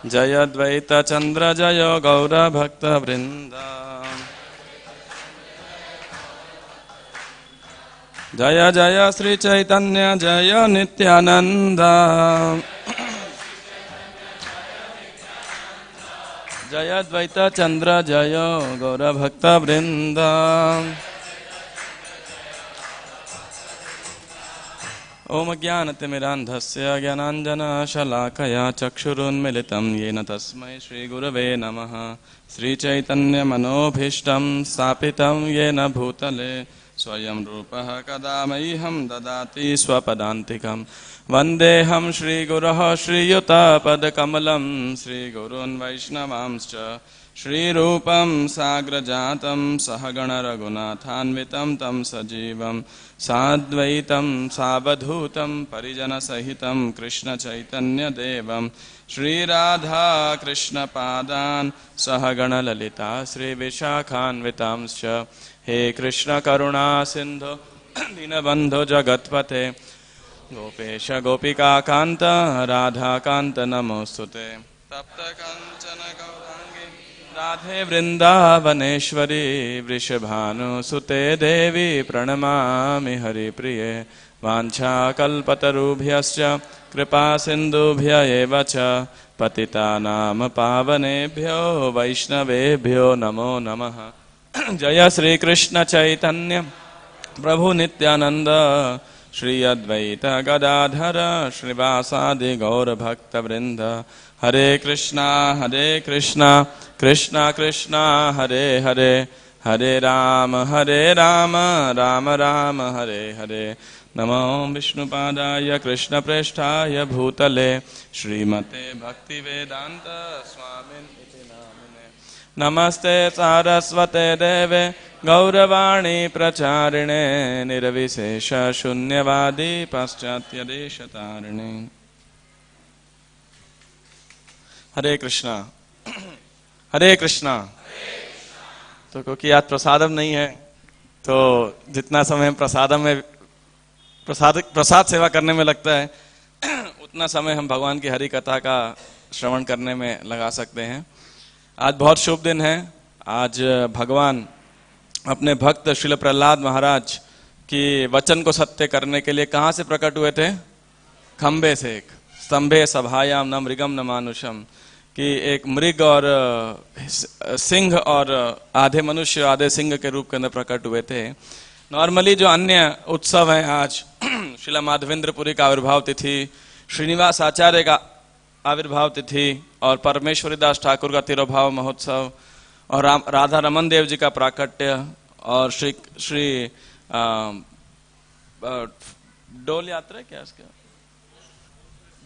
जय द्वैत चंद्र जय गौर भक्त वृंद। जय जय श्री चैतन्य जय नित्यानंद। जय द्वैत चंद्र जय गौर भक्त वृंद। ओम ज्ञानतिमिरान्धस्य ज्ञानाञ्जनशलाकया चक्षुरुन्मिलितं येन तस्मै श्रीगुरवे नमः। श्रीचैतन्यमनोभीष्टं स्थापितं येन भूतले स्वयं रूपः कदा मह्यं ददाति स्वपदान्तिकं। वन्देऽहं श्रीगुरोः श्रीयुतपदकमलं श्रीगुरून् वैष्णवांश्च श्रीरूपं साग्रजातं सहगण रघुनाथान्वितं तं सजीवं साद्वैतं सावधूतं परिजनसहितं कृष्णचैतन्यदेवं श्रीराधा कृष्णपादान् सहगण ललिता श्रीविशाखान्वितांश्च। हे कृष्ण करुणा सिन्धु दीनबन्धो जगत्पते गोपेश गोपिकाकान्त राधाकान्त नमोस्तुते। तप्त काञ्चन गौराङ्गी राधे वृन्दावनेश्वरी वृषभानुसुते देवी प्रणमामि हरिप्रिये। वाञ्छाकल्पतरुभ्यश्च कृपा सिन्धुभ्य एव च पतितानां पावनेभ्यो वैष्णवेभ्यो नमो नमः। जय श्री कृष्ण चैतन्य प्रभु नित्यानंद श्री अद्वैत गदाधर श्रीवासादि गौर भक्त वृंद। हरे कृष्णा कृष्णा कृष्णा हरे हरे हरे राम राम राम हरे हरे। नमो विष्णुपादाय कृष्ण प्रेष्ठाय भूतले श्रीमते भक्तिवेदांत स्वामिन् इति नामिने। नमस्ते सारस्वते देवे गौरवाणी प्रचारिणे निर्विशेष शून्यवादी पाश्चात्य देशतारिणे। हरे कृष्णा हरे कृष्णा। तो क्योंकि आज प्रसादम नहीं है तो जितना समय प्रसादम में प्रसाद सेवा करने में लगता है उतना समय हम भगवान की हरि कथा का श्रवण करने में लगा सकते हैं। आज बहुत शुभ दिन है। आज भगवान अपने भक्त श्रील प्रहलाद महाराज की वचन को सत्य करने के लिए कहाँ से प्रकट हुए थे? खंबे से। एक स्तंभे सभायाम न मृगम न मानुषम कि एक मृग और सिंह और आधे मनुष्य आधे सिंह के रूप के अंदर प्रकट हुए थे। नॉर्मली जो अन्य उत्सव हैं आज श्रीला माधवेंद्रपुरी का आविर्भाव तिथि, श्रीनिवास आचार्य का आविर्भाव तिथि और परमेश्वरी दास ठाकुर का तिरोभाव महोत्सव और राधा रमन देव जी का प्राकट्य और श्री डोल यात्रा क्या इसका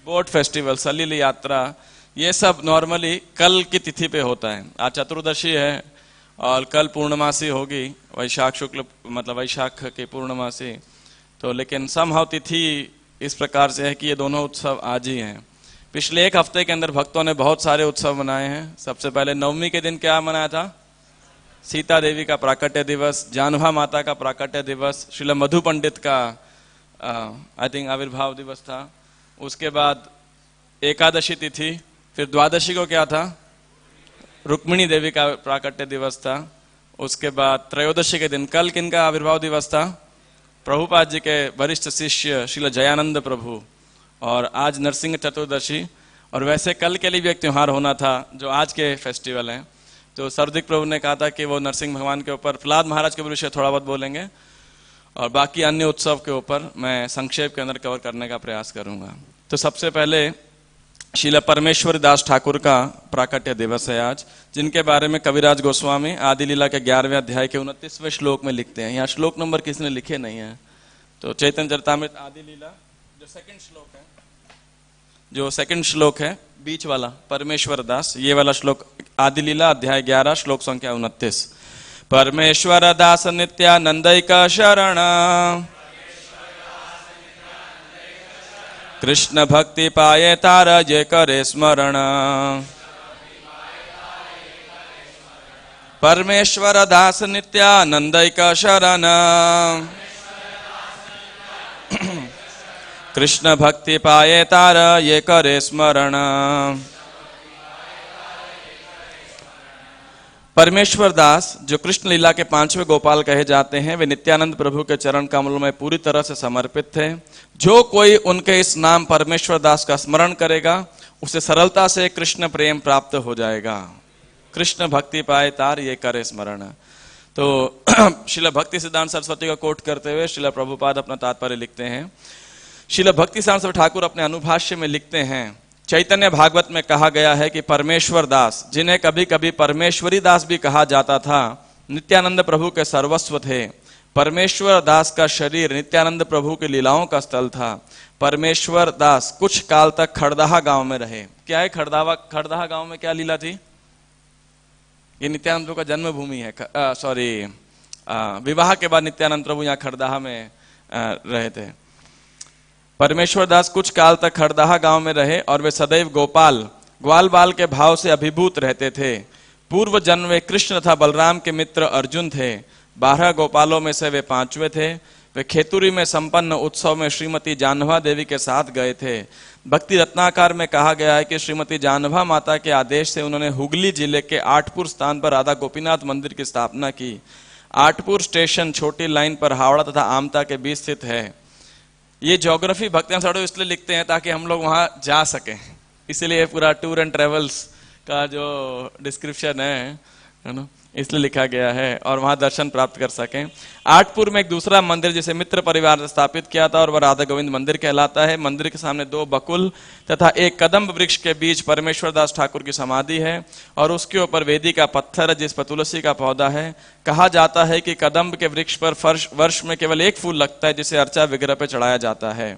बोट फेस्टिवल सलील यात्रा, ये सब नॉर्मली कल की तिथि पे होता है। आज चतुर्दशी है और कल पूर्णमासी होगी, वैशाख शुक्ल मतलब वैशाख की पूर्णमासी। तो लेकिन समहाउ तिथि इस प्रकार से है कि ये दोनों उत्सव आज ही हैं। पिछले एक हफ्ते के अंदर भक्तों ने बहुत सारे उत्सव मनाए हैं। सबसे पहले नवमी के दिन क्या मनाया था? सीता देवी का प्राकट्य दिवस, जानवा माता का प्राकट्य दिवस, श्रील मधु पंडित का आई थिंक आविर्भाव दिवस था। उसके बाद एकादशी तिथि, फिर द्वादशी को क्या था? रुक्मिणी देवी का प्राकट्य दिवस था। उसके बाद त्रयोदशी के दिन कल किन का आविर्भाव दिवस था? प्रभुपाद जी के वरिष्ठ शिष्य श्रील जयानंद प्रभु। और आज नरसिंह चतुर्दशी और वैसे कल के लिए भी एक त्योहार होना था जो आज के फेस्टिवल हैं। तो सर्वदिक प्रभु ने कहा था कि वो नरसिंह भगवान के ऊपर प्रहलाद महाराज के विषय थोड़ा बहुत बोलेंगे और बाकी अन्य उत्सव के ऊपर मैं संक्षेप के अंदर कवर करने का प्रयास करूंगा। तो सबसे पहले श्रील परमेश्वर दास ठाकुर का प्राकट्य दिवस है आज, जिनके बारे में कविराज गोस्वामी आदि लीला के 11वें अध्याय के 29वें श्लोक में लिखते हैं। यहाँ श्लोक नंबर किसने लिखे नहीं है, तो चैतन्य चरितामृत आदि लीला जो सेकंड श्लोक है, जो सेकंड श्लोक है बीच वाला परमेश्वर दास, ये वाला श्लोक आदि लीला अध्याय 11 श्लोक संख्या 29। परमेश्वर दास नित्यानंदैक शरण कृष्ण भक्ति पाए तार जे करे स्मरण। परमेश्वर दास नित्यानंदैक शरण कृष्ण भक्ति पाए तार ये करे स्मरण। परमेश्वर दास जो कृष्ण लीला के पांचवें गोपाल कहे जाते हैं, वे नित्यानंद प्रभु के चरण कमलों में पूरी तरह से समर्पित थे। जो कोई उनके इस नाम परमेश्वर दास का स्मरण करेगा उसे सरलता से कृष्ण प्रेम प्राप्त हो जाएगा। कृष्ण भक्ति पाए तार ये करे स्मरण। तो श्रील भक्ति सिद्धांत सरस्वती का कोट करते हुए श्रील प्रभुपाद अपना तात्पर्य लिखते हैं। श्रील भक्ति सिद्धांत सरस्वती ठाकुर अपने अनुभाष्य में लिखते हैं, चैतन्य भागवत में कहा गया है कि परमेश्वर दास, जिन्हें कभी कभी परमेश्वरी दास भी कहा जाता था, नित्यानंद प्रभु के सर्वस्व थे। परमेश्वर दास का शरीर नित्यानंद प्रभु की लीलाओं का स्थल था। परमेश्वर दास कुछ काल तक खड़दाहा गांव में रहे। क्या है खड़दाहा गांव में क्या लीला थी? ये नित्यानंद प्रभु का जन्मभूमि है। सॉरी, विवाह के बाद नित्यानंद प्रभु यहाँ खड़दाहा में रहे थे। परमेश्वर दास कुछ काल तक खड़दाहा गांव में रहे और वे सदैव गोपाल ग्वाल बाल के भाव से अभिभूत रहते थे। पूर्व जन्म वे कृष्ण तथा बलराम के मित्र अर्जुन थे। 12 गोपालों में से वे 5वें थे। वे खेतुरी में संपन्न उत्सव में श्रीमती जानवा देवी के साथ गए थे। भक्ति रत्नाकर में कहा गया है कि श्रीमती जानवा माता के आदेश से उन्होंने हुगली जिले के आठपुर स्थान पर राधा गोपीनाथ मंदिर की स्थापना की। आठपुर स्टेशन छोटी लाइन पर हावड़ा तथा आमता के बीच स्थित है। ये ज्योग्राफी भक्ति साड़ो इसलिए लिखते हैं ताकि हम लोग वहां जा सकें, इसीलिए पूरा टूर एंड ट्रेवल्स का जो डिस्क्रिप्शन है ना, इसलिए लिखा गया है और वहां दर्शन प्राप्त कर सकें। आठपुर में एक दूसरा मंदिर जिसे मित्र परिवार ने स्थापित किया था और वह राधा गोविंद मंदिर कहलाता है। मंदिर के सामने 2 बकुल तथा एक कदम्ब वृक्ष के बीच परमेश्वर दास ठाकुर की समाधि है और उसके ऊपर वेदी का पत्थर है जिस पर तुलसी का पौधा है। कहा जाता है कि कदम्ब के वृक्ष पर वर्ष में केवल 1 फूल लगता है जिसे अर्चा विग्रह पर चढ़ाया जाता है।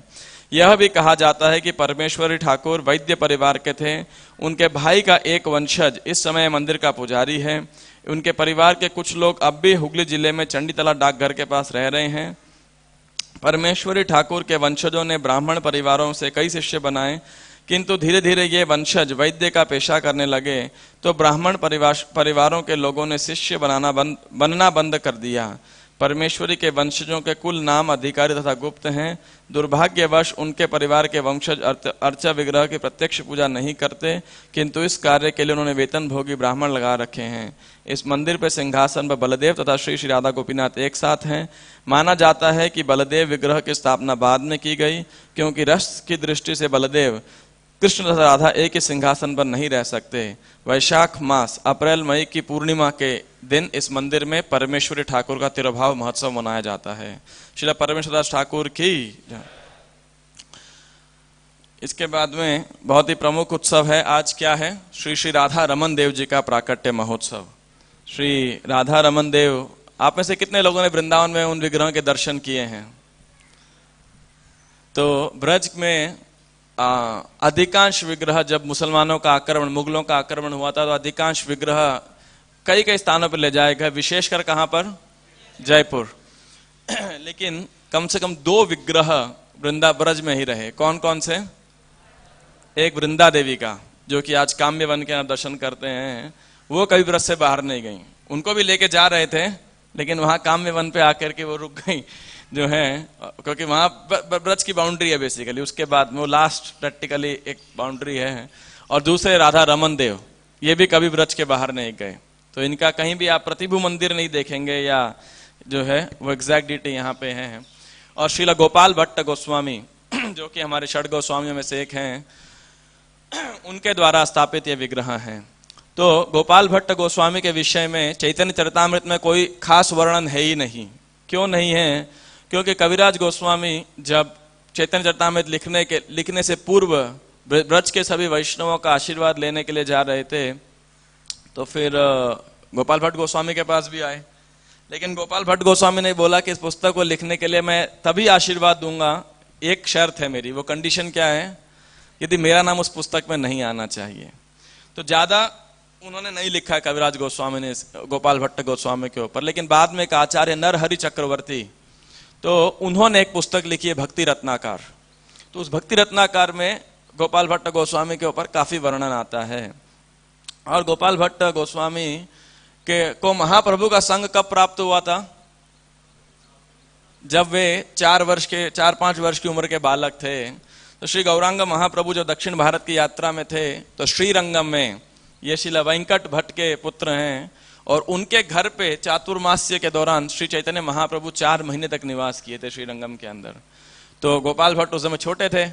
यह भी कहा जाता है कि परमेश्वरी ठाकुर वैद्य परिवार के थे। उनके भाई का एक वंशज इस समय मंदिर का पुजारी है। उनके परिवार के कुछ लोग अब भी हुगली जिले में चंडीतला डाकघर के पास रह रहे हैं। परमेश्वरी ठाकुर के वंशजों ने ब्राह्मण परिवारों से कई शिष्य बनाए, किंतु धीरे धीरे ये वंशज वैद्य का पेशा करने लगे तो ब्राह्मण परिवारों के लोगों ने शिष्य बनना बंद कर दिया। परमेश्वरी के वंशजों के कुल नाम अधिकारी तथा गुप्त हैं। दुर्भाग्यवश उनके परिवार के वंशज अर्चा विग्रह की प्रत्यक्ष पूजा नहीं करते, किंतु इस कार्य के लिए उन्होंने वेतन भोगी ब्राह्मण लगा रखे हैं। इस मंदिर पर सिंहासन पर बलदेव तथा श्री श्री राधा गोपीनाथ एक साथ हैं। माना जाता है कि बलदेव विग्रह की स्थापना बाद में की गई, क्योंकि रस की दृष्टि से बलदेव कृष्ण तथा राधा एक ही सिंहासन पर नहीं रह सकते। वैशाख मास अप्रैल मई की पूर्णिमा के दिन इस मंदिर में परमेश्वरी ठाकुर का तिरुभाव महोत्सव मनाया जाता है। श्री परमेश्वर दास ठाकुर की। इसके बाद में बहुत ही प्रमुख उत्सव है। आज क्या है? श्री श्री राधा रमन देव जी का प्राकट्य महोत्सव। श्री राधा रमन देव, आप में से कितने लोगों ने वृंदावन में उन विग्रहों के दर्शन किए हैं? तो ब्रज में अधिकांश विग्रह, जब मुसलमानों का आक्रमण, मुगलों का आक्रमण हुआ था, तो अधिकांश विग्रह कई कई स्थानों पर ले जाए गए, विशेषकर कहां पर? जयपुर। लेकिन कम से कम 2 विग्रह वृंदा ब्रज में ही रहे। कौन कौन से? एक वृंदा देवी का, जो कि आज काम्य वन के यहाँ दर्शन करते हैं, वो कभी ब्रज से बाहर नहीं गई। उनको भी लेके जा रहे थे, लेकिन वहां काम्य वन पे आकर के वो रुक गई जो है, क्योंकि वहां ब्रज की बाउंड्री है बेसिकली। उसके बाद में वो लास्ट प्रैक्टिकली एक बाउंड्री है। और दूसरे राधा रमन देव, ये भी कभी ब्रज के बाहर नहीं गए। तो इनका कहीं भी आप प्रतिभु मंदिर नहीं देखेंगे या जो है वो एग्जैक्ट डिटेल यहाँ पे है। और श्रील गोपाल भट्ट गोस्वामी, जो कि हमारे षड गोस्वामियों में से एक हैं, उनके द्वारा स्थापित ये विग्रह हैं। तो गोपाल भट्ट गोस्वामी के विषय में चैतन्य चरितामृत में कोई खास वर्णन है ही नहीं। क्यों नहीं है? क्योंकि कविराज गोस्वामी जब चैतन्य चरितामृत लिखने से पूर्व ब्रज के सभी वैष्णवों का आशीर्वाद लेने के लिए जा रहे थे, तो फिर गोपाल भट्ट गोस्वामी के पास भी आए। लेकिन गोपाल भट्ट गोस्वामी ने बोला कि इस पुस्तक को लिखने के लिए मैं तभी आशीर्वाद दूंगा, एक शर्त है मेरी। वो कंडीशन क्या है? यदि मेरा नाम उस पुस्तक में नहीं आना चाहिए। तो ज्यादा उन्होंने नहीं लिखा कविराज गोस्वामी ने गोपाल भट्ट गोस्वामी के ऊपर। लेकिन बाद में एक आचार्य नरहरि चक्रवर्ती, तो उन्होंने एक पुस्तक लिखी है भक्ति रत्नाकर। तो उस भक्ति रत्नाकर में गोपाल भट्ट गोस्वामी के ऊपर काफी वर्णन आता है। और गोपाल भट्ट गोस्वामी को महाप्रभु का संग कब प्राप्त हुआ था? जब वे 4-5 वर्ष की उम्र के बालक थे, तो श्री गौरांग महाप्रभु जो दक्षिण भारत की यात्रा में थे, तो श्रीरंगम में ये श्रील वेंकट भट्ट के पुत्र हैं, और उनके घर पे चातुर्मास्य के दौरान श्री चैतन्य महाप्रभु 4 महीने तक निवास किए थे श्रीरंगम के अंदर। तो गोपाल भट्ट उस समय छोटे थे,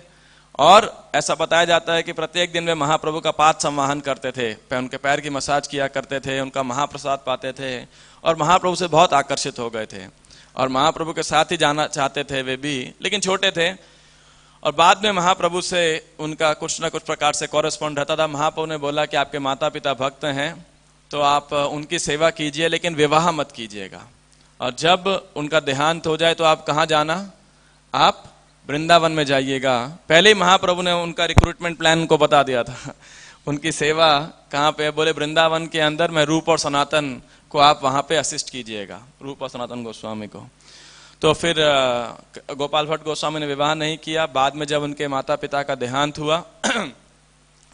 और ऐसा बताया जाता है कि प्रत्येक दिन वे महाप्रभु का पाद संवाहन करते थे, उनके पैर की मसाज किया करते थे, उनका महाप्रसाद पाते थे, और महाप्रभु से बहुत आकर्षित हो गए थे, और महाप्रभु के साथ ही जाना चाहते थे वे भी, लेकिन छोटे थे। और बाद में महाप्रभु से उनका कुछ ना कुछ प्रकार से कॉरेस्पॉन्ड रहता था। महाप्रभु ने बोला कि आपके माता पिता भक्त हैं, तो आप उनकी सेवा कीजिए, लेकिन विवाह मत कीजिएगा, और जब उनका देहांत हो जाए तो आप कहाँ जाना, आप वृंदावन में जाइएगा। पहले ही महाप्रभु ने उनका रिक्रूटमेंट प्लान उनको बता दिया था। उनकी सेवा कहाँ पे, बोले वृंदावन के अंदर मैं रूप और सनातन को आप वहाँ पे असिस्ट कीजिएगा, रूप और सनातन गोस्वामी को। तो फिर गोपाल भट्ट गोस्वामी ने विवाह नहीं किया। बाद में जब उनके माता पिता का देहांत हुआ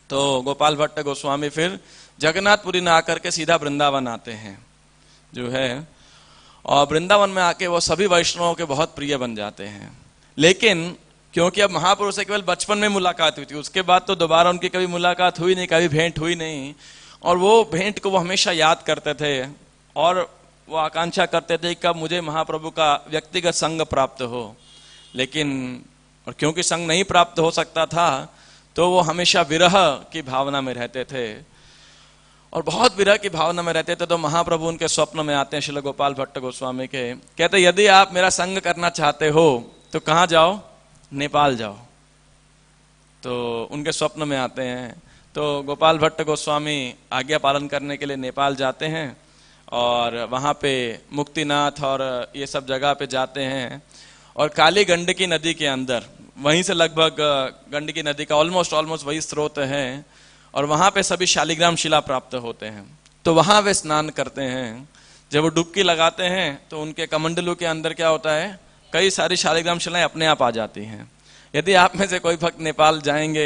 तो गोपाल भट्ट गोस्वामी फिर जगन्नाथपुरी में आकर के सीधा वृंदावन आते हैं जो है, और वृंदावन में आके वो सभी वैष्णवों के बहुत प्रिय बन जाते हैं। लेकिन क्योंकि अब महापुरुष से केवल बचपन में मुलाकात हुई थी, उसके बाद तो दोबारा उनकी कभी मुलाकात हुई नहीं, कभी भेंट हुई नहीं, और वो भेंट को वो हमेशा याद करते थे, और वो आकांक्षा करते थे कि कब मुझे महाप्रभु का व्यक्तिगत संग प्राप्त हो। लेकिन और क्योंकि संग नहीं प्राप्त हो सकता था, तो वो हमेशा विरह की भावना में रहते थे, और बहुत विरह की भावना में रहते थे। तो महाप्रभु उनके स्वप्न में आते हैं श्रील गोपाल भट्ट गोस्वामी के, कहते यदि आप मेरा संग करना चाहते हो तो कहाँ जाओ, नेपाल जाओ। तो उनके स्वप्न में आते हैं, तो गोपाल भट्ट गोस्वामी आज्ञा पालन करने के लिए नेपाल जाते हैं, और वहाँ पे मुक्तिनाथ और ये सब जगह पे जाते हैं, और काली गंडकी नदी के अंदर, वहीं से लगभग गंडकी नदी का ऑलमोस्ट वही स्रोत है, और वहाँ पे सभी शालिग्राम शिला प्राप्त होते हैं। तो वहाँ वे स्नान करते हैं। जब वो डुबकी लगाते हैं तो उनके कमंडलू के अंदर क्या होता है, कई सारी शालिग्राम शिलाएं अपने आप आ जाती हैं। यदि आप में से कोई भक्त नेपाल जाएंगे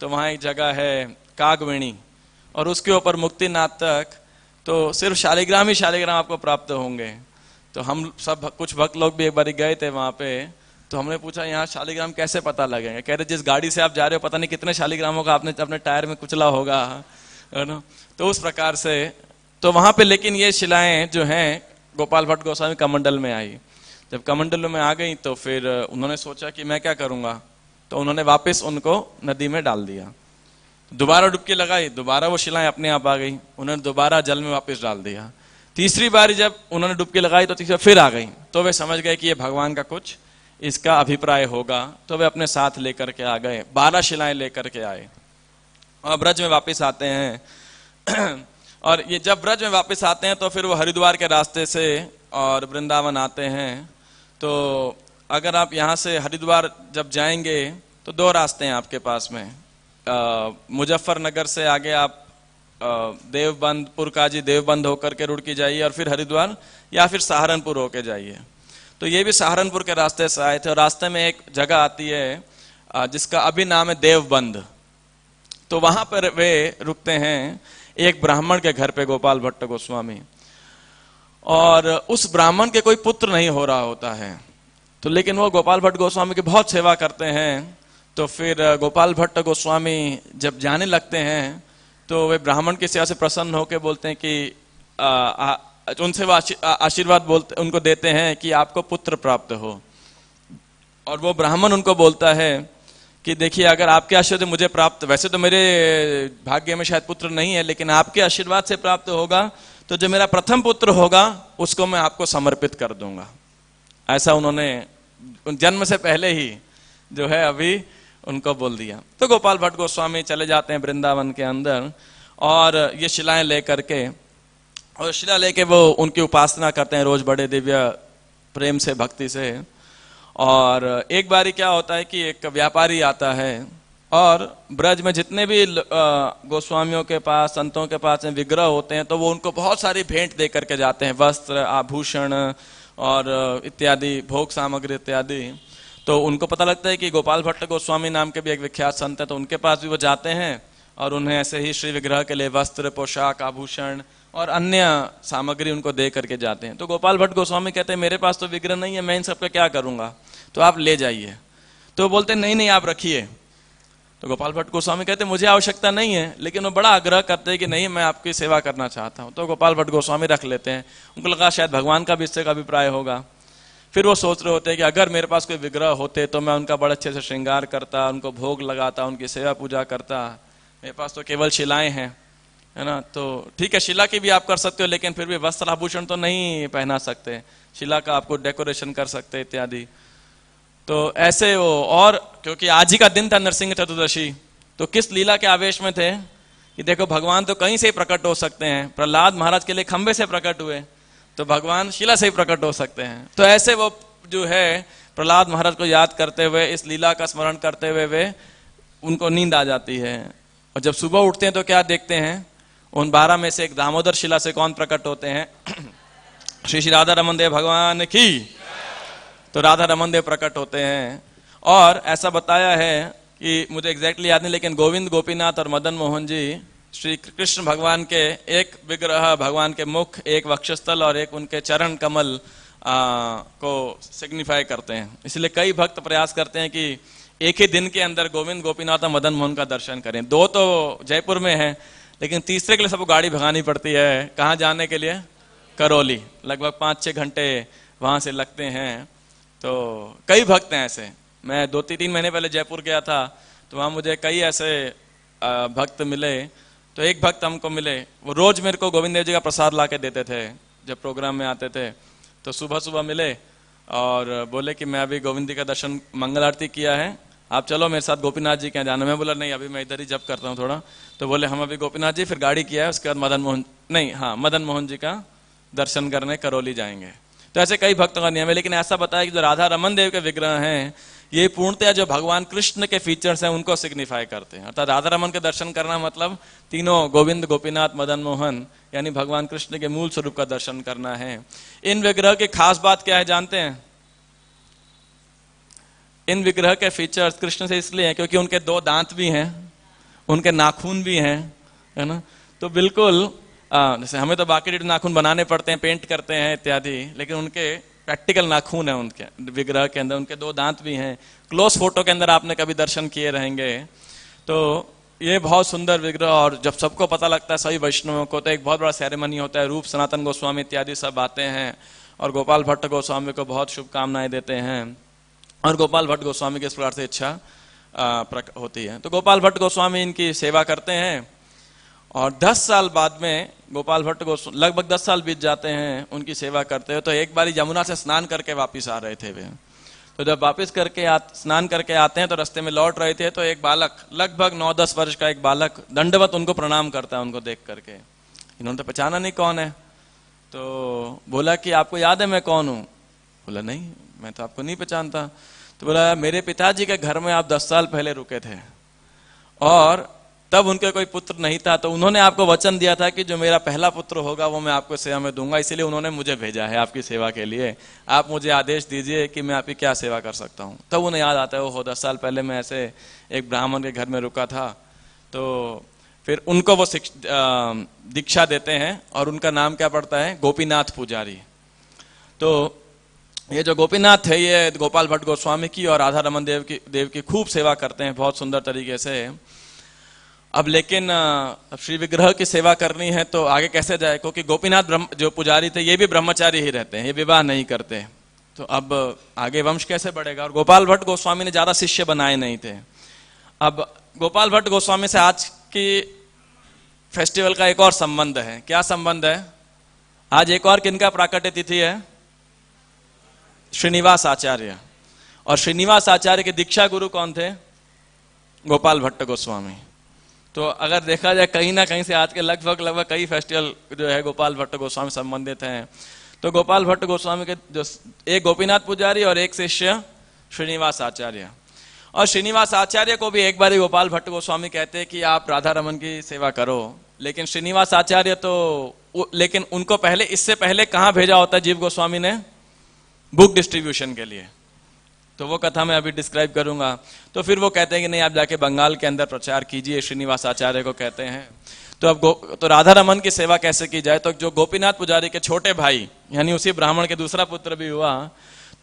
तो वहाँ एक जगह है कागवेणी, और उसके ऊपर मुक्तिनाथ तक तो सिर्फ शालिग्राम ही शालिग्राम आपको प्राप्त होंगे। तो हम सब कुछ भक्त लोग भी एक बार गए थे वहाँ पे, तो हमने पूछा यहाँ शालिग्राम कैसे पता लगेंगे, कह रहे जिस गाड़ी से आप जा रहे हो पता नहीं कितने शालिग्रामों का आपने अपने टायर में कुचला होगा, है ना। तो उस प्रकार से तो वहाँ पे, लेकिन ये शिलाएं जो हैं गोपाल भट्ट गोस्वामी कमंडल में आई। जब कमंडल में आ गई तो फिर उन्होंने सोचा कि मैं क्या करूंगा, तो उन्होंने वापस उनको नदी में डाल दिया। दोबारा डुबकी लगाई, दोबारा वो शिलाएं अपने आप आ गई, उन्होंने दोबारा जल में वापस डाल दिया। तीसरी बार जब उन्होंने डुबकी लगाई तो तीसरी फिर आ गई, तो वे समझ गए कि ये भगवान का कुछ इसका अभिप्राय होगा, तो वे अपने साथ लेकर के आ गए, 12 शिलाएं लेकर के आए, और ब्रज में वापस आते हैं। और ये जब ब्रज में वापस आते हैं तो फिर वो हरिद्वार के रास्ते से और वृंदावन आते हैं। तो अगर आप यहाँ से हरिद्वार जब जाएंगे तो 2 रास्ते हैं आपके पास में, मुजफ्फरनगर से आगे आप देवबंद पुरकाजी देवबंद होकर के रुड़की जाइए, और फिर हरिद्वार, या फिर सहारनपुर होके जाइए। तो ये भी सहारनपुर के रास्ते से आए थे, और रास्ते में एक जगह आती है जिसका अभी नाम है देवबंद। तो वहां पर वे रुकते हैं एक ब्राह्मण के घर पे, गोपाल भट्ट गोस्वामी, और उस ब्राह्मण के कोई पुत्र नहीं हो रहा होता है। तो लेकिन वो गोपाल भट्ट गोस्वामी की बहुत सेवा करते हैं। तो फिर गोपाल भट्ट गोस्वामी जब जाने लगते हैं तो वे ब्राह्मण की सेवा से प्रसन्न होकर बोलते हैं कि उनसे वो आशीर्वाद बोलते उनको देते हैं कि आपको पुत्र प्राप्त हो। और वो ब्राह्मण उनको बोलता है कि देखिए, अगर आपके आशीर्वाद से मुझे प्राप्त, वैसे तो मेरे भाग्य में शायद पुत्र नहीं है, लेकिन आपके आशीर्वाद से प्राप्त होगा तो जो मेरा प्रथम पुत्र होगा उसको मैं आपको समर्पित कर दूंगा। ऐसा उन्होंने जन्म से पहले ही जो है अभी उनको बोल दिया। तो गोपाल भट्ट गोस्वामी चले जाते हैं वृंदावन के अंदर, और ये शिलाएं लेकर के, और शिला लेके वो उनकी उपासना करते हैं रोज बड़े दिव्य प्रेम से, भक्ति से। और एक बारी क्या होता है कि एक व्यापारी आता है, और ब्रज में जितने भी गोस्वामियों के पास, संतों के पास विग्रह होते हैं, तो वो उनको बहुत सारी भेंट दे करके जाते हैं, वस्त्र, आभूषण और इत्यादि, भोग सामग्री इत्यादि। तो उनको पता लगता है कि गोपाल भट्ट गोस्वामी नाम के भी एक विख्यात संत है, तो उनके पास भी वो जाते हैं, और उन्हें ऐसे ही श्री विग्रह के लिए वस्त्र, पोशाक, आभूषण और अन्य सामग्री उनको दे करके जाते हैं। तो गोपाल भट्ट गोस्वामी कहते हैं मेरे पास तो विग्रह नहीं है, मैं इन सब का क्या करूंगा, तो आप ले जाइए। तो बोलते नहीं नहीं आप रखिए। तो गोपाल भट्ट गोस्वामी कहते मुझे आवश्यकता नहीं है, लेकिन वो बड़ा आग्रह करते हैं कि नहीं मैं आपकी सेवा करना चाहता हूँ। तो गोपाल भट्ट गोस्वामी रख लेते हैं। उनको लगा शायद भगवान का भी इससे का अभिप्राय होगा। फिर वो सोच रहे होते हैं कि अगर मेरे पास कोई विग्रह होते तो मैं उनका बड़े अच्छे से श्रृंगार करता, उनको भोग लगाता, उनकी सेवा पूजा करता। मेरे पास तो केवल शिलाएं हैं, है ना। तो ठीक है, शिला की भी आप कर सकते हो, लेकिन फिर भी वस्त्र आभूषण तो नहीं पहना सकते, शिला का आपको डेकोरेशन कर सकते इत्यादि। तो ऐसे वो, और क्योंकि आज ही का दिन था नरसिंह चतुर्दशी, तो किस लीला के आवेश में थे कि देखो भगवान तो कहीं से ही प्रकट हो सकते हैं। प्रहलाद महाराज के लिए खंबे से प्रकट हुए, तो भगवान शिला से ही प्रकट हो सकते हैं। तो ऐसे वो जो है प्रहलाद महाराज को याद करते हुए, इस लीला का स्मरण करते हुए वे उनको नींद आ जाती है। और जब सुबह उठते हैं तो क्या देखते हैं, उन 12 में से एक दामोदर शिला से कौन प्रकट होते हैं? श्री श्री राधा रमन देव भगवान की। तो राधा रमन देव प्रकट होते हैं। और ऐसा बताया है कि मुझे एग्जैक्टली याद नहीं, लेकिन गोविंद गोपीनाथ और मदन मोहन जी श्री कृष्ण भगवान के एक विग्रह, भगवान के मुख, एक वक्षस्थल और एक उनके चरण कमल को सिग्निफाई करते हैं। इसलिए कई भक्त प्रयास करते हैं कि एक ही दिन के अंदर गोविंद गोपीनाथ और मदन मोहन का दर्शन करें। 2 तो जयपुर में है, लेकिन तीसरे के लिए सबको गाड़ी भगानी पड़ती है। कहाँ जाने के लिए? करौली। लगभग 5-6 घंटे वहां से लगते हैं। तो कई भक्त हैं ऐसे। मैं 2-3 महीने पहले जयपुर गया था, तो वहां मुझे कई ऐसे भक्त मिले। तो एक भक्त हमको मिले, वो रोज मेरे को गोविंद देव जी का प्रसाद ला के देते थे जब प्रोग्राम में आते थे। तो सुबह सुबह मिले और बोले कि मैं अभी गोविंद जी का दर्शन, मंगल आरती किया है, आप चलो मेरे साथ गोपीनाथ जी के यहाँ जाना। मैं बोला नहीं, अभी मैं इधर ही जप करता हूँ थोड़ा। तो बोले हम अभी गोपीनाथ जी, फिर गाड़ी किया है, उसके बाद मदन मोहन जी का दर्शन करने करौली जाएंगे। तो ऐसे कई भक्तों का नियम है। लेकिन ऐसा बताया कि जो राधा रमन देव के विग्रह हैं, ये पूर्णतः जो भगवान कृष्ण के फीचर्स हैं उनको सिग्निफाई करते हैं। अर्थात राधा रमन के दर्शन करना मतलब तीनों गोविंद गोपीनाथ मदन मोहन यानी भगवान कृष्ण के मूल स्वरूप का दर्शन करना है। इन विग्रह की खास बात क्या है जानते हैं? इन विग्रह के फीचर्स कृष्ण से इसलिए हैं क्योंकि उनके 2 दांत भी हैं, उनके नाखून भी हैं, है ना। तो बिल्कुल जैसे हमें तो बाकी नाखून बनाने पड़ते हैं, पेंट करते हैं इत्यादि, लेकिन उनके प्रैक्टिकल नाखून है उनके विग्रह के अंदर। उनके 2 दांत भी हैं। क्लोज फोटो के अंदर आपने कभी दर्शन किए रहेंगे। तो ये बहुत सुंदर विग्रह, और जब सबको पता लगता है सभी वैष्णवों को, तो एक बहुत बड़ा सेरेमनी होता है। रूप सनातन गोस्वामी इत्यादि सब आते हैं और गोपाल भट्ट गोस्वामी को बहुत शुभकामनाएं देते हैं। और गोपाल भट्ट गोस्वामी की इस प्रकार से इच्छा होती है। तो गोपाल भट्ट गोस्वामी इनकी सेवा करते हैं। और 10 साल बाद में गोपाल भट्ट गोस्वामी, लगभग 10 साल बीत जाते हैं उनकी सेवा करते हुए। तो एक बार यमुना से स्नान करके वापिस आ रहे थे वे। तो जब वापिस करके स्नान करके आते हैं तो रास्ते में लौट रहे थे, तो एक बालक, लगभग 9-10 वर्ष का एक बालक दंडवत उनको प्रणाम करता है। उनको देख करके इन्होंने तो पहचाना नहीं कौन है। तो बोला कि आपको याद है मैं कौन हूँ? बोला नहीं, मैं तो आपको नहीं पहचानता। तो बोला मेरे पिताजी के घर में आप 10 साल पहले रुके थे और तब उनके कोई पुत्र नहीं था, तो उन्होंने आपको वचन दिया था कि जो मेरा पहला पुत्र होगा वो मैं आपको सेवा में दूंगा, इसीलिए उन्होंने मुझे भेजा है आपकी सेवा के लिए। आप मुझे आदेश दीजिए कि मैं आपकी क्या सेवा कर सकता हूँ। तब उन्हें याद आता है वो 10 साल पहले मैं ऐसे एक ब्राह्मण के घर में रुका था। तो फिर उनको वो दीक्षा देते हैं और उनका नाम क्या पड़ता है? गोपीनाथ पुजारी। तो ये जो गोपीनाथ है ये गोपाल भट्ट गोस्वामी की और राधा रमन देव की खूब सेवा करते हैं बहुत सुंदर तरीके से। अब लेकिन श्री विग्रह की सेवा करनी है तो आगे कैसे जाए? क्योंकि गोपीनाथ जो पुजारी थे ये भी ब्रह्मचारी ही रहते हैं, ये विवाह नहीं करते। तो अब आगे वंश कैसे बढ़ेगा? और गोपाल भट्ट गोस्वामी ने ज्यादा शिष्य बनाए नहीं थे। अब गोपाल भट्ट गोस्वामी से आज की फेस्टिवल का एक और संबंध है। क्या संबंध है? आज एक और किनका प्राकट्य तिथि है? श्रीनिवास आचार्य। और श्रीनिवास आचार्य के दीक्षा गुरु कौन थे? गोपाल भट्ट गोस्वामी। तो अगर देखा जाए कहीं ना कहीं से आज के लगभग कई फेस्टिवल जो है गोपाल भट्ट गोस्वामी संबंधित हैं। तो गोपाल भट्ट गोस्वामी के जो एक गोपीनाथ पुजारी और एक शिष्य श्रीनिवास आचार्य। और श्रीनिवास आचार्य को भी एक बार गोपाल भट्ट गोस्वामी कहते हैं कि आप राधा रमन की सेवा करो। लेकिन श्रीनिवास आचार्य लेकिन उनको पहले, इससे पहले कहाँ भेजा होता है जीव गोस्वामी ने? बुक डिस्ट्रीब्यूशन के लिए। तो वो कथा मैं अभी डिस्क्राइब करूंगा। तो फिर वो कहते हैं कि नहीं आप जाके बंगाल के अंदर प्रचार कीजिए, श्रीनिवास आचार्य को कहते हैं। तो तो अब तो राधा रमन की सेवा कैसे की जाए? तो जो गोपीनाथ पुजारी के छोटे भाई यानी उसी ब्राह्मण के दूसरा पुत्र भी हुआ,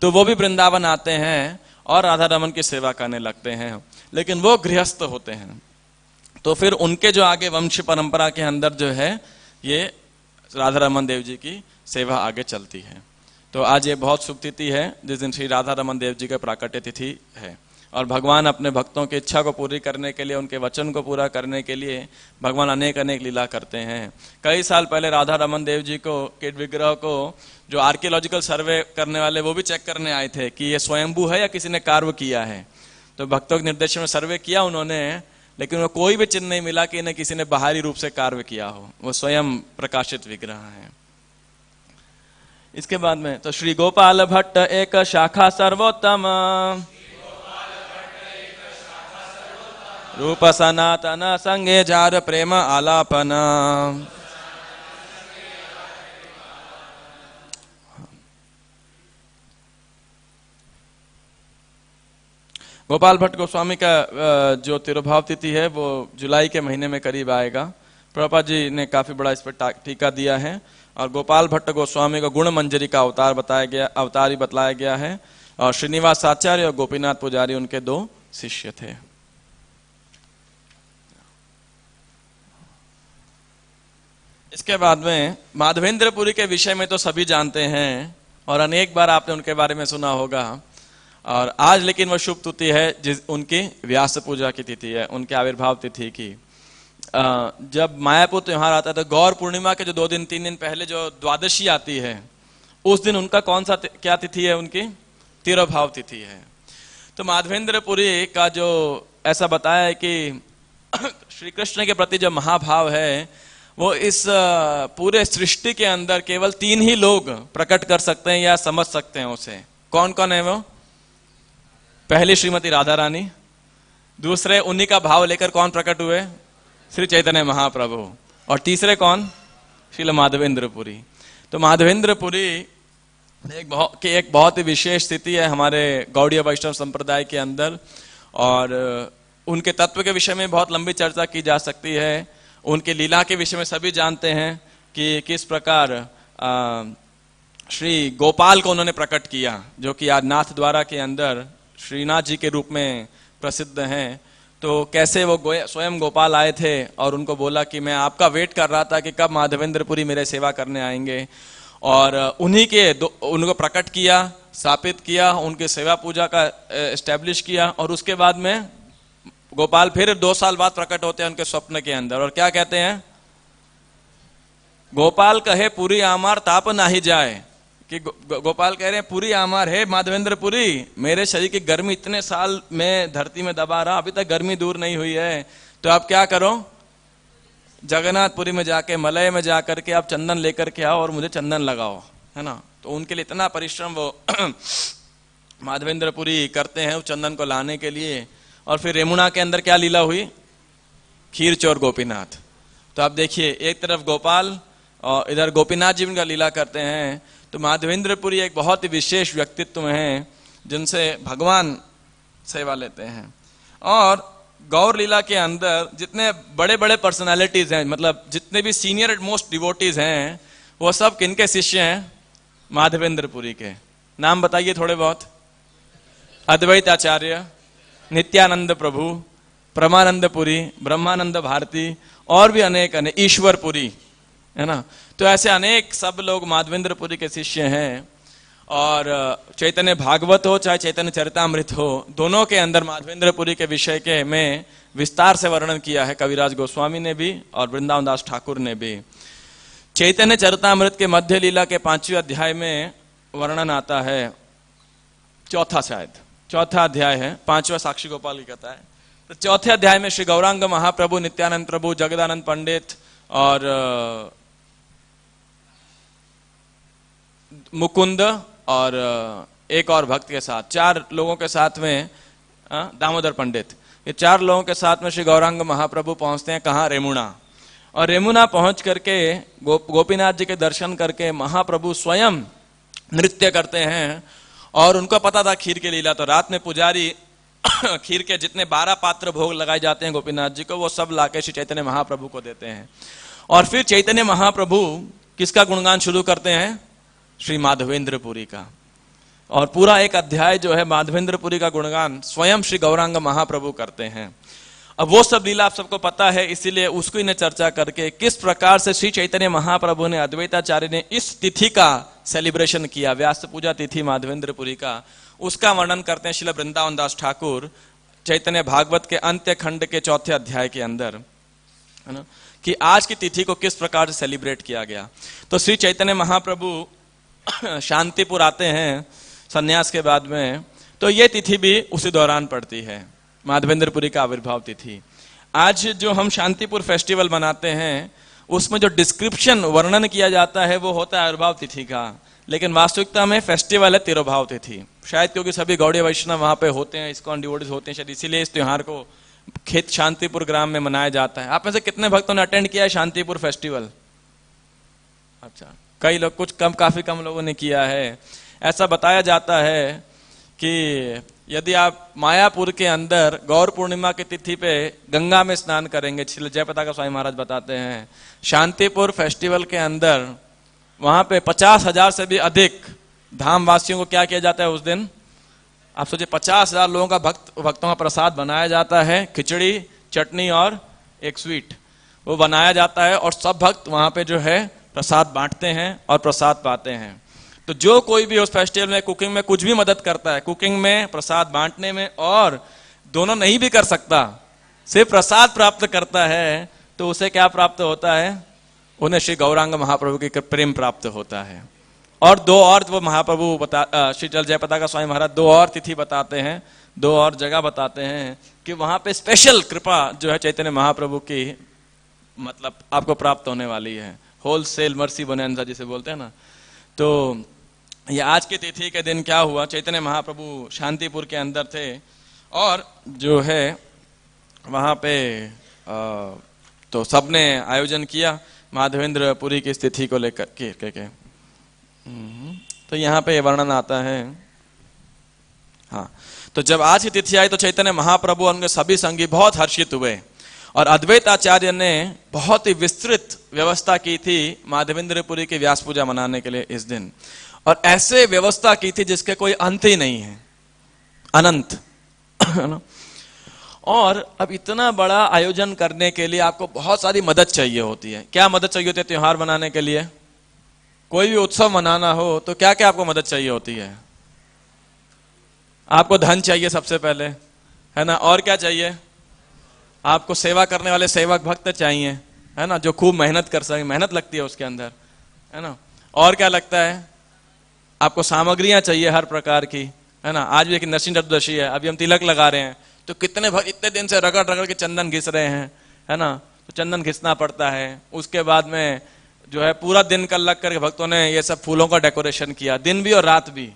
तो वो भी वृंदावन आते हैं और राधा रमन की सेवा करने लगते हैं, लेकिन वो गृहस्थ होते हैं। तो फिर उनके जो आगे वंश परंपरा के अंदर जो है ये राधा रमन देव जी की सेवा आगे चलती है। तो आज ये बहुत शुभ तिथि है जिस दिन श्री राधा रमन देव जी का प्राकट्य तिथि है, और भगवान अपने भक्तों की इच्छा को पूरी करने के लिए, उनके वचन को पूरा करने के लिए भगवान अनेक अनेक लीला करते हैं। कई साल पहले राधा रमन देव जी को के विग्रह को जो आर्कियोलॉजिकल सर्वे करने वाले वो भी चेक करने आए थे कि ये स्वयंभू है या किसी ने कार्य किया है। तो भक्तों के निर्देशन में सर्वे किया उन्होंने, लेकिन वो कोई भी चिन्ह नहीं मिला कि इन्हें किसी ने बाहरी रूप से कार्य किया हो, वो स्वयं प्रकाशित विग्रह है। इसके बाद में तो श्री गोपाल भट्ट एक शाखा सर्वोत्तम, रूप सनातन संगे जार प्रेम आलापन। गोपाल भट्ट गोस्वामी का जो तिरुभाव तिथि है वो जुलाई के महीने में करीब आएगा। प्रभुपाद जी ने काफी बड़ा इस पर टीका दिया है, और गोपाल भट्ट गोस्वामी को गुण मंजरी का अवतार ही बतलाया गया है, और श्रीनिवास आचार्य और गोपीनाथ पुजारी उनके दो शिष्य थे। इसके बाद में माधवेंद्रपुरी के विषय में तो सभी जानते हैं और अनेक बार आपने उनके बारे में सुना होगा। और आज लेकिन वो शुभ तिथि है जिस उनकी व्यास पूजा की तिथि है, उनके आविर्भाव तिथि की। जब मायापुर त्योहार आता है तो गौर पूर्णिमा के जो 2 दिन 3 दिन पहले जो द्वादशी आती है, उस दिन उनका कौन सा क्या तिथि है? उनकी तिरुभाव तिथि है। तो माधवेंद्रपुरी का जो ऐसा बताया है कि श्री कृष्ण के प्रति जो महाभाव है वो इस पूरे सृष्टि के अंदर केवल 3 ही लोग प्रकट कर सकते हैं या समझ सकते हैं उसे। कौन कौन है वो? पहली श्रीमती राधा रानी, दूसरे उन्हीं का भाव लेकर कौन प्रकट हुए? श्री चैतन्य महाप्रभु, और तीसरे कौन? श्रील माधवेंद्रपुरी। तो माधवेंद्रपुरी एक बहुत ही विशेष स्थिति है हमारे गौड़ीय वैष्णव संप्रदाय के अंदर, और उनके तत्व के विषय में बहुत लंबी चर्चा की जा सकती है। उनके लीला के विषय में सभी जानते हैं कि किस प्रकार श्री गोपाल को उन्होंने प्रकट किया, जो कि आज नाथ द्वारा के अंदर श्रीनाथ जी के रूप में प्रसिद्ध हैं। तो कैसे वो स्वयं गोपाल आए थे और उनको बोला कि मैं आपका वेट कर रहा था कि कब माधवेंद्रपुरी मेरे सेवा करने आएंगे, और उन्हीं के उनको प्रकट किया, स्थापित किया, उनके सेवा पूजा का एस्टेब्लिश किया, और उसके बाद में गोपाल फिर 2 साल बाद प्रकट होते हैं उनके स्वप्न के अंदर, और क्या कहते हैं? गोपाल कहे पूरी आमार ताप नाही जाए, कि गोपाल कह रहे हैं पूरी आमार है माधवेंद्रपुरी, मेरे शरीर की गर्मी इतने साल में धरती में दबा रहा, अभी तक गर्मी दूर नहीं हुई है, तो आप क्या करो, जगन्नाथपुरी में जाके मलय में जाकर के आप चंदन लेकर के आओ और मुझे चंदन लगाओ, है ना। तो उनके लिए इतना परिश्रम वो माधवेंद्रपुरी करते हैं उस चंदन को लाने के लिए। और फिर रेमुणा के अंदर क्या लीला हुई? खीर चोर गोपीनाथ। तो आप देखिए, एक तरफ गोपाल और इधर गोपीनाथ जी उनका लीला करते हैं। तो माधवेंद्रपुरी एक बहुत ही विशेष व्यक्तित्व हैं जिनसे भगवान सेवा लेते हैं। और गौर लीला के अंदर जितने बड़े बड़े पर्सनालिटीज हैं, मतलब जितने भी सीनियर मोस्ट डिवोटीज हैं, वो सब किनके शिष्य हैं? माधवेंद्रपुरी के। नाम बताइए थोड़े बहुत। अद्वैत आचार्य, नित्यानंद प्रभु, परमानंदपुरी, ब्रह्मानंद भारती, और भी अनेक अनेक, ईश्वरपुरी, है ना। तो ऐसे अनेक सब लोग माधवेंद्रपुरी के शिष्य हैं। और चैतन्य भागवत हो चाहे चैतन्य चरितामृत हो, दोनों के अंदर माधवेंद्रपुरी के विषय के में विस्तार से वर्णन किया है कविराज गोस्वामी ने भी और वृंदावन दास ठाकुर ने भी। चैतन्य चरितामृत के मध्य लीला के 5वें अध्याय में वर्णन आता है, चौथा अध्याय है, 5वां साक्षी गोपाल की कथा है। तो चौथे अध्याय में श्री गौरांग महाप्रभु, नित्यानंद प्रभु, जगदानंद पंडित और मुकुंद और एक और भक्त के साथ, 4 लोगों के साथ में दामोदर पंडित, ये 4 लोगों के साथ में श्री गौरांग महाप्रभु पहुंचते हैं कहाँ? रेमुणा। और रेमुणा पहुंच करके गोपीनाथ जी के दर्शन करके महाप्रभु स्वयं नृत्य करते हैं। और उनको पता था खीर की लीला, तो रात में पुजारी खीर के जितने 12 पात्र भोग लगाए जाते हैं गोपीनाथ जी को, वो सब लाके श्री चैतन्य महाप्रभु को देते हैं। और फिर चैतन्य महाप्रभु किसका गुणगान शुरू करते हैं? श्री माधवेंद्रपुरी का। और पूरा एक अध्याय जो है माधवेंद्रपुरी का गुणगान स्वयं श्री गौरांग महाप्रभु करते हैं। अब वो सब लीला आप सबको पता है, इसीलिए उसको इन्हें चर्चा करके किस प्रकार से श्री चैतन्य महाप्रभु ने, अद्वैताचार्य ने इस तिथि का सेलिब्रेशन किया, व्यास पूजा तिथि माधवेंद्रपुरी का, उसका वर्णन करते हैं श्रील वृंदावन दास ठाकुर चैतन्य भागवत के अंत्य खंड के 4थे अध्याय के अंदर, है ना, कि आज की तिथि को किस प्रकार से सेलिब्रेट किया गया। तो श्री चैतन्य महाप्रभु शांतिपुर आते हैं संन्यास के बाद में, तो ये तिथि भी उसी दौरान पड़ती है, माधवेंद्रपुरी का आविर्भाव तिथि। आज जो हम शांतिपुर फेस्टिवल मनाते हैं उसमें जो डिस्क्रिप्शन वर्णन किया जाता है वो होता है आविर्भाव तिथि का, लेकिन वास्तविकता में फेस्टिवल है तिरोभाव तिथि। शायद क्योंकि सभी गौड़ीय वैष्णव वहां पे होते हैं, इस्कॉन डिवोटीज होते हैं, शायद इसीलिए इस त्योहार को खेत शांतिपुर ग्राम में मनाया जाता है। आप में से कितने भक्तों ने अटेंड किया है शांतिपुर फेस्टिवल? अच्छा, कई लोग, कुछ कम, काफी कम लोगों ने किया है। ऐसा बताया जाता है कि यदि आप मायापुर के अंदर गौर पूर्णिमा की तिथि पे गंगा में स्नान करेंगे, जयपताका स्वामी महाराज बताते हैं, शांतिपुर फेस्टिवल के अंदर वहां पे 50,000 से भी अधिक धाम वासियों को क्या किया जाता है उस दिन? आप सोचिए, 50,000 लोगों का भक्तों का प्रसाद बनाया जाता है, खिचड़ी, चटनी और एक स्वीट वो बनाया जाता है, और सब भक्त वहां पे जो है प्रसाद बांटते हैं और प्रसाद पाते हैं। तो जो कोई भी उस फेस्टिवल में कुकिंग में कुछ भी मदद करता है, कुकिंग में, प्रसाद बांटने में, और दोनों नहीं भी कर सकता, सिर्फ प्रसाद प्राप्त करता है, तो उसे क्या प्राप्त होता है? उन्हें श्री गौरांग महाप्रभु की प्रेम प्राप्त होता है। और दो और वो महाप्रभु श्री जयपताका स्वामी महाराज 2 और तिथि बताते हैं, 2 और जगह बताते हैं कि वहां पे स्पेशल कृपा जो है चैतन्य महाप्रभु की मतलब आपको प्राप्त होने वाली है, होलसेल मर्सी बोनेंजा जिसे बोलते हैं ना। तो ये आज की तिथि के दिन क्या हुआ, चैतन्य महाप्रभु शांतिपुर के अंदर थे और जो है वहां पे तो सबने आयोजन किया माधवेंद्रपुरी की तिथि को लेकर के। तो यहाँ पे वर्णन आता है, हाँ, तो जब आज की तिथि आई तो चैतन्य महाप्रभु और उनके सभी संगी बहुत हर्षित हुए और अद्वैताचार्य ने बहुत ही विस्तृत व्यवस्था की थी माधवेंद्रपुरी की व्यास पूजा मनाने के लिए इस दिन, और ऐसे व्यवस्था की थी जिसके कोई अंत ही नहीं है, अनंत। और अब इतना बड़ा आयोजन करने के लिए आपको बहुत सारी मदद चाहिए होती है। क्या मदद चाहिए होती है त्योहार मनाने के लिए? कोई भी उत्सव मनाना हो तो क्या क्या आपको मदद चाहिए होती है? आपको धन चाहिए सबसे पहले, है ना, और क्या चाहिए? आपको सेवा करने वाले सेवक भक्त चाहिए, है ना, जो खूब मेहनत कर सके, मेहनत लगती है उसके अंदर, है ना। और क्या लगता है? आपको सामग्रियां चाहिए हर प्रकार की, है ना। आज भी एक नरसिंह चतुर्दशी है, अभी हम तिलक लगा रहे हैं, तो कितने इतने दिन से रगड़ रगड़ के चंदन घिस रहे हैं, है ना, तो चंदन घिसना पड़ता है। उसके बाद में जो है पूरा दिन कल लग करके भक्तों ने ये सब फूलों का डेकोरेशन किया, दिन भी और रात भी,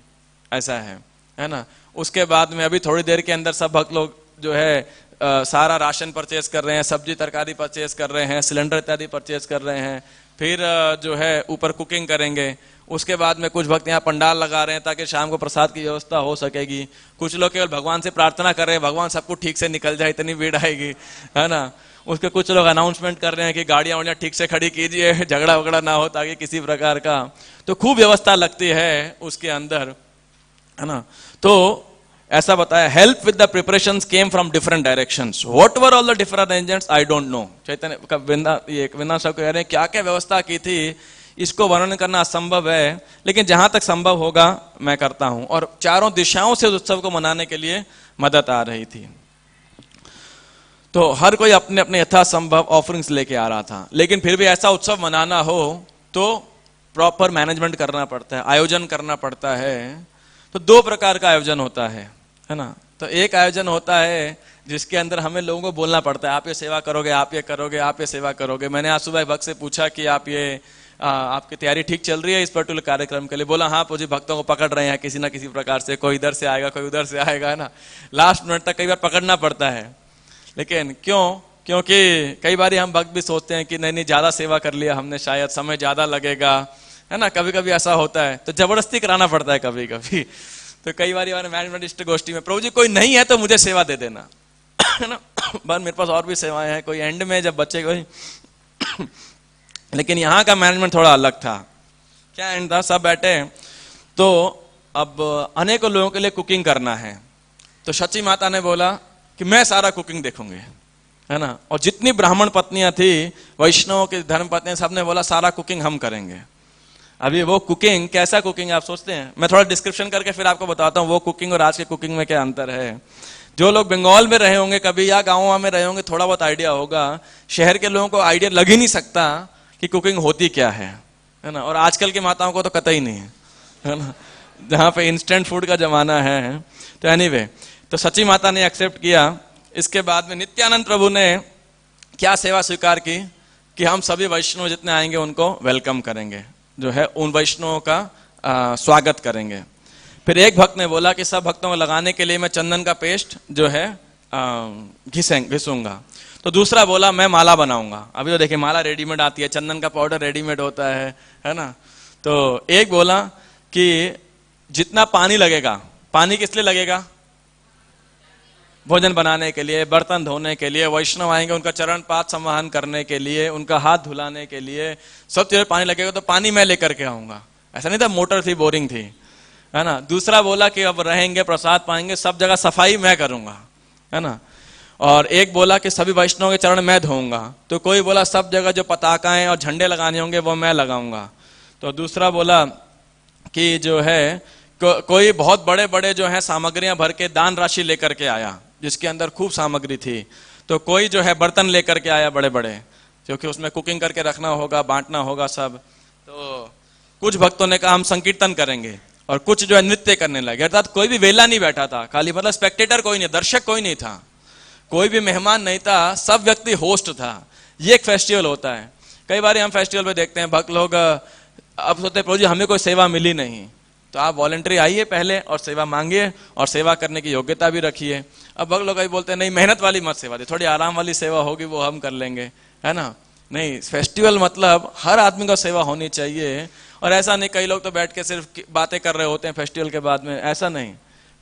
ऐसा है ना। उसके बाद में अभी थोड़ी देर के अंदर सब भक्त लोग जो है सारा राशन परचेस कर रहे हैं, सब्जी तरकारी परचेस कर रहे हैं, सिलेंडर इत्यादि परचेस कर रहे हैं, फिर जो है ऊपर कुकिंग करेंगे। उसके बाद में कुछ भक्त यहाँ पंडाल लगा रहे हैं ताकि शाम को प्रसाद की व्यवस्था हो सकेगी। कुछ लोग केवल भगवान से प्रार्थना कर रहे हैं, भगवान सब कुछ ठीक से निकल जाए, इतनी भीड़ आएगी, है ना। उसके कुछ लोग अनाउंसमेंट कर रहे हैं कि गाड़ियां वाड़ियां ठीक से खड़ी कीजिए, झगड़ा वगड़ा ना हो ताकि किसी प्रकार का, तो खूब व्यवस्था लगती है उसके अंदर, है ना। तो ऐसा बताया, help with the preparations came from different directions, what were all the different arrangements I don't know. Chaitanya का विंदा साहब कह रहे हैं क्या क्या व्यवस्था की थी, इसको वर्णन करना असंभव है, लेकिन जहां तक संभव होगा मैं करता हूं। और चारों दिशाओं से उस उत्सव को मनाने के लिए मदद आ रही थी, तो हर कोई अपने अपने यथासंभव ऑफरिंग्स लेके आ रहा था। लेकिन फिर भी ऐसा उत्सव मनाना हो तो प्रॉपर मैनेजमेंट करना पड़ता है, आयोजन करना पड़ता है। तो 2 प्रकार का आयोजन होता है ना। तो एक आयोजन होता है जिसके अंदर हमें लोगों को बोलना पड़ता है, आप ये सेवा करोगे, आप ये करोगे, आप ये सेवा करोगे। मैंने आज सुबह भक्त से पूछा कि आप ये आपकी तैयारी ठीक चल रही है इस पर्टिकुलर कार्यक्रम के लिए? बोला हाँ मुझे भक्तों को पकड़ रहे हैं किसी ना किसी प्रकार से, कोई इधर से आएगा कोई उधर से आएगा, है ना। लास्ट मिनट तक कई बार पकड़ना पड़ता है, लेकिन क्यों? क्योंकि कई बार हम भक्त भी सोचते हैं कि नहीं ज्यादा सेवा कर लिया हमने, शायद समय ज्यादा लगेगा, है ना। कभी कभी ऐसा होता है तो जबरदस्ती कराना पड़ता है कभी कभी, तो कई बार हमारे मैनेजमेंट इष्ट गोष्ठी में, प्रभु जी कोई नहीं है तो मुझे सेवा दे देना, है ना। बस मेरे पास और भी सेवाएं हैं, कोई एंड में जब बच्चे कोई लेकिन यहाँ का मैनेजमेंट थोड़ा अलग था। क्या एंड था, सब बैठे, तो अब अनेकों लोगों के लिए कुकिंग करना है। तो सची माता ने बोला कि मैं सारा कुकिंग देखूंगी, है ना। और जितनी ब्राह्मण पत्नियां थी, वैष्णवों की धर्म पत्नियां, सबने बोला सारा कुकिंग हम करेंगे। अभी वो कुकिंग कैसा कुकिंग आप सोचते हैं, मैं थोड़ा डिस्क्रिप्शन करके फिर आपको बताता हूँ वो कुकिंग और आज के कुकिंग में क्या अंतर है। जो लोग बंगाल में रहे होंगे कभी या गाँव में रहे होंगे, थोड़ा बहुत आइडिया होगा। शहर के लोगों को आइडिया लग ही नहीं सकता कि कुकिंग होती क्या है ना। और आजकल की माताओं को तो कतई नहीं है ना, जहाँ पे इंस्टेंट फूड का जमाना है। तो एनीवे, तो सची माता ने एक्सेप्ट किया। इसके बाद में नित्यानंद प्रभु ने क्या सेवा स्वीकार की कि हम सभी वैष्णव जितने आएंगे उनको वेलकम करेंगे, जो है उन वैष्णवों का स्वागत करेंगे। फिर एक भक्त ने बोला कि सब भक्तों को लगाने के लिए मैं चंदन का पेस्ट जो है घिसूंगा। तो दूसरा बोला मैं माला बनाऊंगा। अभी तो देखिए माला रेडीमेड आती है, चंदन का पाउडर रेडीमेड होता है ना। तो एक बोला कि जितना पानी लगेगा, पानी किस लिए लगेगा, भोजन बनाने के लिए, बर्तन धोने के लिए, वैष्णव आएंगे उनका चरण पाद संवहन करने के लिए, उनका हाथ धुलाने के लिए, सब चीजें पानी लगेगा। तो पानी मैं लेकर के आऊंगा। ऐसा नहीं था मोटर थी, बोरिंग थी, है ना। दूसरा बोला कि अब रहेंगे, प्रसाद पाएंगे, सब जगह सफाई मैं करूंगा, है ना। और एक बोला कि सभी वैष्णव के चरण मैं धोऊंगा। तो कोई बोला सब जगह जो पताकाएं और झंडे लगाने होंगे वो मैं लगाऊंगा। तो दूसरा बोला कि जो है कोई बहुत बड़े बड़े जो है सामग्रियां भर के दान राशि लेकर के आया, जिसके अंदर खूब सामग्री थी। तो कोई जो है बर्तन लेकर के आया बड़े बड़े, क्योंकि उसमें कुकिंग करके रखना होगा, बांटना होगा सब। तो कुछ भक्तों ने कहा हम संकीर्तन करेंगे, और कुछ जो है नृत्य करने लगे। अर्थात कोई भी वेला नहीं बैठा था, खाली मतलब स्पेक्टेटर कोई नहीं, दर्शक कोई नहीं था, कोई भी मेहमान नहीं था, सब व्यक्ति होस्ट था। ये एक फेस्टिवल होता है। कई बार हम फेस्टिवल में देखते हैं भक्त लोग अब सोचते प्रभु जी हमें कोई सेवा मिली नहीं, तो आप वॉलंटरी आइए पहले और सेवा मांगिए और सेवा करने की योग्यता भी रखिए। अब भक्त लोग बोलते हैं नहीं मेहनत वाली मत सेवा दे, थोड़ी आराम वाली सेवा होगी वो हम कर लेंगे, है ना। नहीं, फेस्टिवल मतलब हर आदमी को सेवा होनी चाहिए। और ऐसा नहीं कई लोग तो बैठ के सिर्फ बातें कर रहे होते हैं फेस्टिवल के बाद में, ऐसा नहीं।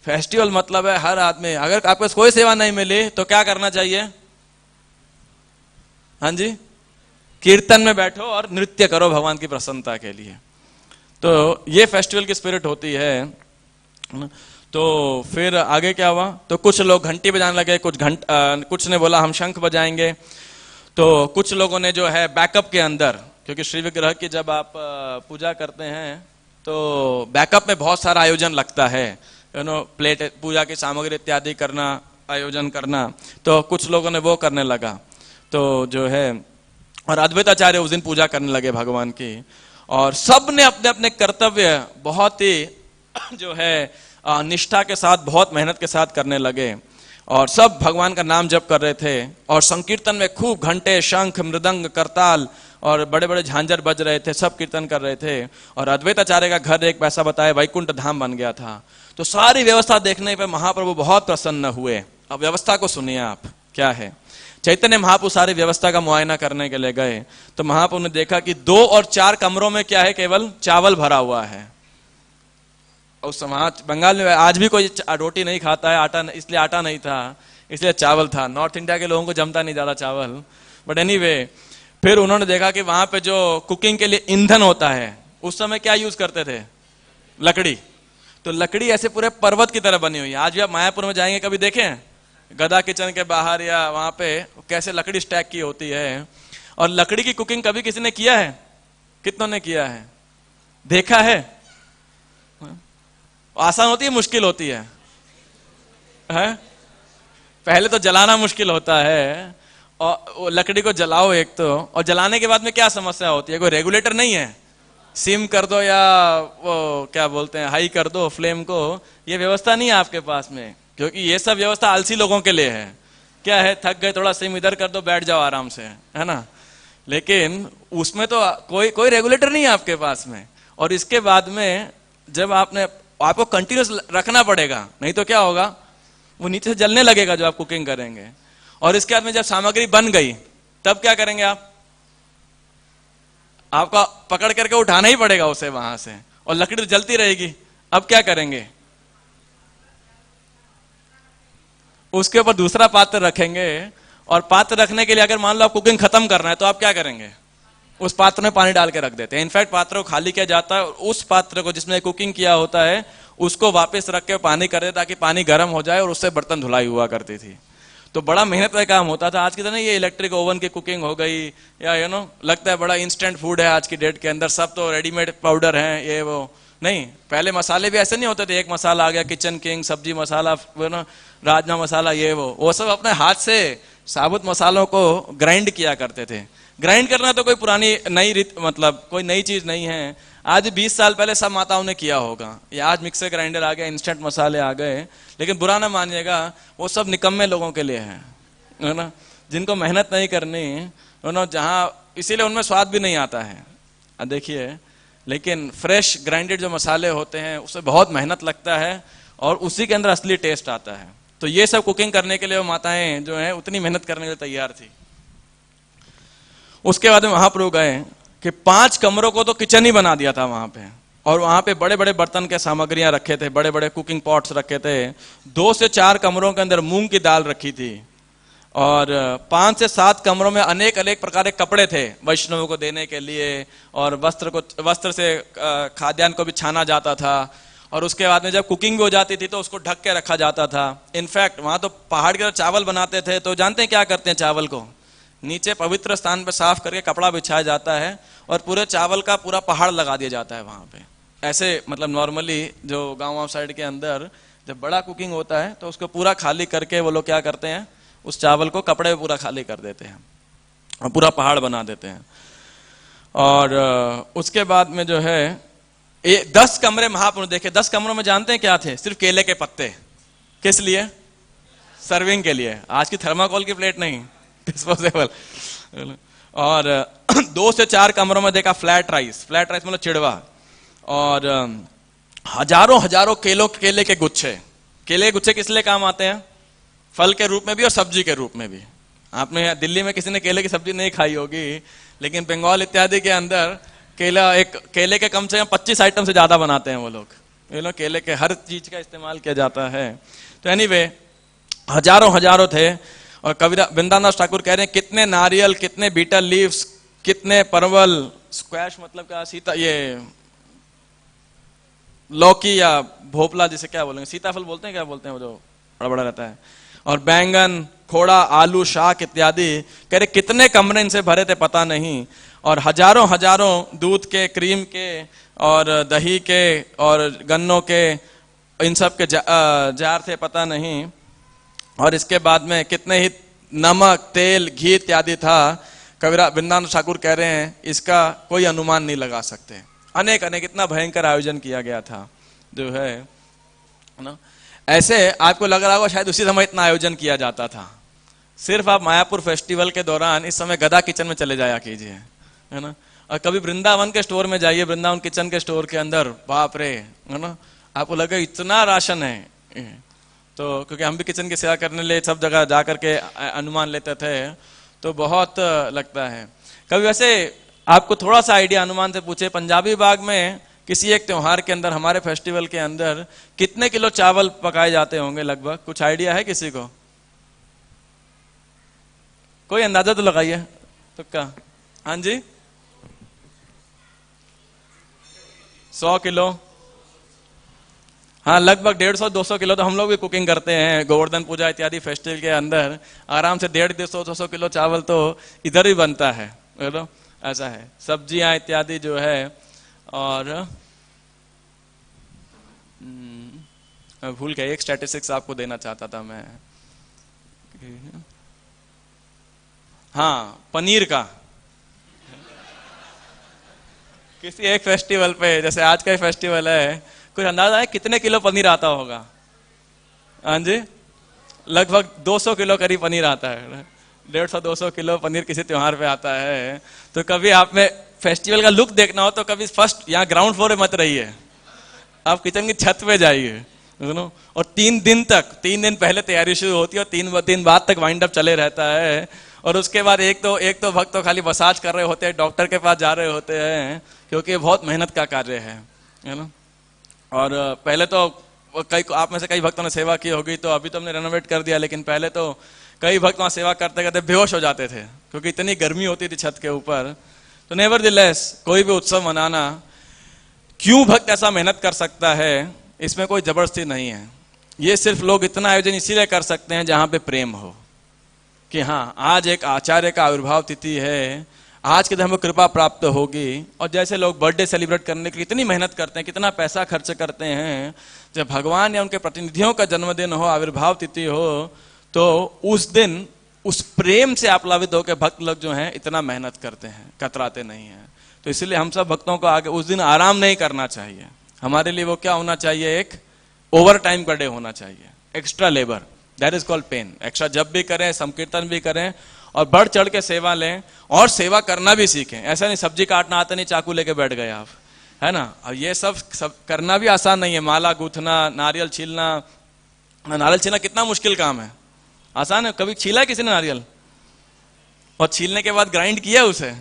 फेस्टिवल मतलब है हर आदमी, अगर आपको कोई सेवा नहीं मिली तो क्या करना चाहिए, हाँ जी, कीर्तन में बैठो और नृत्य करो भगवान की प्रसन्नता के लिए। तो ये फेस्टिवल की स्पिरिट होती है। तो फिर आगे क्या हुआ, तो कुछ लोग घंटी बजाने लगे, कुछ ने बोला हम शंख बजाएंगे। तो कुछ लोगों ने जो है बैकअप के अंदर, क्योंकि श्री विग्रह की जब आप पूजा करते हैं तो बैकअप में बहुत सारा आयोजन लगता है, प्लेट पूजा की सामग्री इत्यादि करना, आयोजन करना। तो कुछ लोगों ने वो करने लगा। तो जो है और अद्वैत आचार्य उस दिन पूजा करने लगे भगवान की, और सब ने अपने अपने कर्तव्य बहुत ही जो है निष्ठा के साथ, बहुत मेहनत के साथ करने लगे, और सब भगवान का नाम जप कर रहे थे। और संकीर्तन में खूब घंटे, शंख, मृदंग, करताल और बड़े बड़े झांझर बज रहे थे, सब कीर्तन कर रहे थे। और अद्वैत आचार्य का घर एक पैसा बताया वैकुंठ धाम बन गया था। तो सारी व्यवस्था देखने पे महाप्रभु बहुत प्रसन्न हुए। अब व्यवस्था को सुनिए आप क्या है। चैतन्य महाप्रभु सारी व्यवस्था का मुआयना करने के लिए गए, तो महाप्रभु ने देखा कि 2 और 4 कमरों में क्या है, केवल चावल भरा हुआ है। उस समय बंगाल में आज भी कोई रोटी नहीं खाता है, आटा, इसलिए आटा नहीं था, इसलिए चावल था। नॉर्थ इंडिया के लोगों को जमता नहीं ज्यादा चावल, बट एनीवे। फिर उन्होंने देखा कि वहां पे जो कुकिंग के लिए ईंधन होता है, उस समय क्या यूज करते थे, लकड़ी। तो लकड़ी ऐसे पूरे पर्वत की तरह बनी हुई है। आज भी आप मायापुर में जाएंगे कभी देखें, गदा किचन के बाहर या वहां पे कैसे लकड़ी स्टैक की होती है। और लकड़ी की कुकिंग कभी किसी ने किया है, कितनों ने किया है, देखा है। आसान होती है, मुश्किल होती है? पहले तो जलाना मुश्किल होता है, और लकड़ी को जलाओ एक तो, और जलाने के बाद में क्या समस्या होती है, कोई रेगुलेटर नहीं है, सिम कर दो या वो क्या बोलते हैं हाई कर दो फ्लेम को, ये व्यवस्था नहीं है आपके पास में, क्योंकि ये सब व्यवस्था आलसी लोगों के लिए है। क्या है, थक गए, थोड़ा सिम इधर कर दो, बैठ जाओ आराम से, है ना। लेकिन उसमें तो कोई रेगुलेटर नहीं है आपके पास में। और इसके बाद में जब आपको कंटिन्यूस रखना पड़ेगा, नहीं तो क्या होगा, वो नीचे से जलने लगेगा जो आप कुकिंग करेंगे। और इसके बाद में जब सामग्री बन गई तब क्या करेंगे आपको पकड़ करके उठाना ही पड़ेगा उसे वहां से, और लकड़ी तो जलती रहेगी। अब क्या करेंगे, उसके ऊपर दूसरा पात्र रखेंगे, और पात्र रखने के लिए अगर मान लो आप कुकिंग खत्म करना है तो आप क्या करेंगे, उस पात्र में पानी डाल के रख देते हैं। इनफैक्ट पात्र को खाली किया जाता है और उस पात्र को जिसमें कुकिंग किया होता है उसको वापस रख के पानी कर दे ताकि पानी गर्म हो जाए और उससे बर्तन धुलाई हुआ करती थी। तो बड़ा मेहनत का काम होता था। आज की तरह ये इलेक्ट्रिक ओवन की कुकिंग हो गई, या लगता है बड़ा इंस्टेंट फूड है आज की डेट के अंदर, सब तो रेडीमेड पाउडर हैं ये वो। नहीं, पहले मसाले भी ऐसे नहीं होते थे, एक मसाला आ गया किचन किंग, सब्जी मसाला, राजमा मसाला, ये वो सब अपने हाथ से साबुत मसालों को ग्राइंड किया करते थे। ग्राइंड करना तो कोई पुरानी नई रीत, मतलब कोई नई चीज नहीं है। आज 20 साल पहले सब माताओं ने किया होगा। ये आज मिक्सर ग्राइंडर आ गया, इंस्टेंट मसाले आ गए, लेकिन बुरा ना मानिएगा, वो सब निकम्मे लोगों के लिए है ना, जिनको मेहनत नहीं करनी, जहाँ इसीलिए उनमें स्वाद भी नहीं आता है। देखिए, लेकिन फ्रेश ग्राइंडेड जो मसाले होते हैं उससे बहुत मेहनत लगता है और उसी के अंदर असली टेस्ट आता है। तो ये सब कुकिंग करने के लिए वो माताएं जो है उतनी मेहनत करने के लिए तैयार थी। उसके बाद में महाप्रभु गए कि 5 कमरों को तो किचन ही बना दिया था वहां पे, और वहां पे बड़े बड़े बर्तन के सामग्रियां रखे थे, बड़े बड़े कुकिंग पॉट्स रखे थे। 2 से 4 कमरों के अंदर मूंग की दाल रखी थी, और 5 से 7 कमरों में अनेक अनेक प्रकार के कपड़े थे वैष्णवों को देने के लिए, और वस्त्र से खाद्यान्न को भी छाना जाता था। और उसके बाद में जब कुकिंग भी हो जाती थी तो उसको ढक के रखा जाता था। इनफैक्ट वहां तो पहाड़ के चावल बनाते थे, तो जानते हैं क्या करते हैं, चावल को नीचे पवित्र स्थान पर साफ करके कपड़ा बिछाया जाता है और पूरे चावल का पूरा पहाड़ लगा दिया जाता है वहां पे। ऐसे मतलब नॉर्मली जो गाँव साइड के अंदर जब बड़ा कुकिंग होता है तो उसको पूरा खाली करके वो लोग क्या करते हैं, उस चावल को कपड़े में पूरा खाली कर देते हैं और पूरा पहाड़ बना देते हैं। और उसके बाद में जो है 10 कमरे महाप्रभु देखे। 10 कमरों में जानते हैं क्या थे, सिर्फ केले के पत्ते। किस लिए? सर्विंग के लिए। आज की थर्माकोल की प्लेट नहीं, डिस्पोजेबल। और 2 से 4 कमरों में देखा फ्लैट राइस मतलब चिड़वा, और हजारों हजारों केले के गुच्छे। केले के गुच्छे किस लिए काम आते हैं? फल के रूप में भी और सब्जी के रूप में भी। आपने दिल्ली में किसी ने केले की सब्जी नहीं खाई होगी, लेकिन बंगाल इत्यादि के अंदर केले के कम से कम 25 आइटम से ज्यादा बनाते हैं वो लोग। केले के हर चीज का इस्तेमाल किया जाता है। तो एनीवे हजारों थे। और कविता वृंदादास ठाकुर कह रहे हैं कितने नारियल, कितने बीटल लीव्स, कितने परवल, स्क्वैश मतलब क्या, सीता, ये लौकी या भोपला जिसे क्या बोलेंगे, सीताफल बोलते हैं, क्या बोलते हैं वो जो बड़ा बड़ा रहता है, और बैंगन, खोड़ा, आलू, शाक इत्यादि। कह रहे कितने कमरे इनसे भरे थे पता नहीं। और हजारों दूध के, क्रीम के और दही के और गन्नों के, इन सब के जार थे पता नहीं। और इसके बाद में कितने ही नमक, तेल, घी इत्यादि था। कविराज वृंदादास ठाकुर कह रहे हैं इसका कोई अनुमान नहीं लगा सकते। अनेक इतना भयंकर आयोजन किया गया था जो है ना। ऐसे आपको लग रहा होगा शायद उसी समय इतना आयोजन किया जाता था। सिर्फ आप मायापुर फेस्टिवल के दौरान इस समय गदा किचन में चले जाया कीजिए, है ना। और कभी वृंदावन के स्टोर में जाइए, वृंदावन किचन के स्टोर के अंदर, बाप रे, है ना, आपको लगे इतना राशन है। तो क्योंकि हम भी किचन की सेवा करने लिए सब जगह जा करके अनुमान लेते थे, तो बहुत लगता है। कभी वैसे आपको थोड़ा सा आइडिया अनुमान से पूछे, पंजाबी बाग में किसी एक त्योहार के अंदर, हमारे फेस्टिवल के अंदर कितने किलो चावल पकाए जाते होंगे लगभग? कुछ आइडिया है किसी को? कोई अंदाजा तो लगाइए तुक्का। हाँ जी, 100 किलो। हाँ, लगभग 150-200 किलो तो हम लोग भी कुकिंग करते हैं। गोवर्धन पूजा इत्यादि फेस्टिवल के अंदर आराम से 150-200 किलो चावल तो इधर ही बनता है, ऐसा है। सब्जियां इत्यादि जो है, और भूल गया, एक स्टैटिस्टिक्स आपको देना चाहता था मैं। हाँ, पनीर का किसी एक फेस्टिवल पे, जैसे आज का फेस्टिवल है, कुछ अंदाजा है कितने किलो पनीर आता होगा? हाँ जी, लगभग 200 किलो करीब पनीर आता है। 150-200 किलो पनीर किसी त्योहार पे आता है। तो कभी आप में फेस्टिवल का लुक देखना हो तो कभी फर्स्ट यहाँ ग्राउंड फ्लोर पे मत रहिए, आप किचन की छत पे जाइए, और 3 दिन पहले तैयारी शुरू होती है और 3 दिन बाद तक वाइंड अप चले रहता है। और उसके बाद एक तो भक्त तो खाली मसाज कर रहे होते हैं, डॉक्टर के पास जा रहे होते हैं, क्योंकि बहुत मेहनत का कार्य है ना। और पहले तो कई आप में से कई भक्तों ने सेवा की होगी, तो अभी तो हमने रेनोवेट कर दिया, लेकिन पहले तो कई भक्त वहां सेवा करते करते बेहोश हो जाते थे, क्योंकि इतनी गर्मी होती थी छत के ऊपर। तो नेवरदिलेस कोई भी उत्सव मनाना, क्यों भक्त ऐसा मेहनत कर सकता है, इसमें कोई जबरदस्ती नहीं है। ये सिर्फ लोग इतना आयोजन इसीलिए कर सकते हैं जहां पे प्रेम हो, कि हाँ आज एक आचार्य का आविर्भाव तिथि है, आज के दिन हमको कृपा प्राप्त होगी। और जैसे लोग बर्थडे सेलिब्रेट करने के लिए इतनी मेहनत करते हैं, कितना पैसा खर्च करते हैं, जब भगवान या उनके प्रतिनिधियों का जन्मदिन हो, आविर्भाव तिथि हो, तो उस दिन उस प्रेम से आप्लावित होकर भक्त लोग जो हैं इतना मेहनत करते हैं, कतराते नहीं हैं। तो इसलिए हम सब भक्तों को आगे उस दिन आराम नहीं करना चाहिए। हमारे लिए वो क्या होना चाहिए, एक ओवर टाइम का डे होना चाहिए, extra labour, that is called pain. Extra जब भी करें, संकीर्तन भी करें, और बढ़ चढ़ के सेवा लें, और सेवा करना भी सीखें। ऐसा नहीं सब्जी काटना आता नहीं, चाकू लेके बैठ गए आप, है ना। और ये सब करना भी आसान नहीं है। माला गूंथना, नारियल छीलना, नारियल छीलना कितना मुश्किल काम है, आसान है? कभी छीला है किसी ने नारियल? और छीलने के बाद ग्राइंड किया उसे,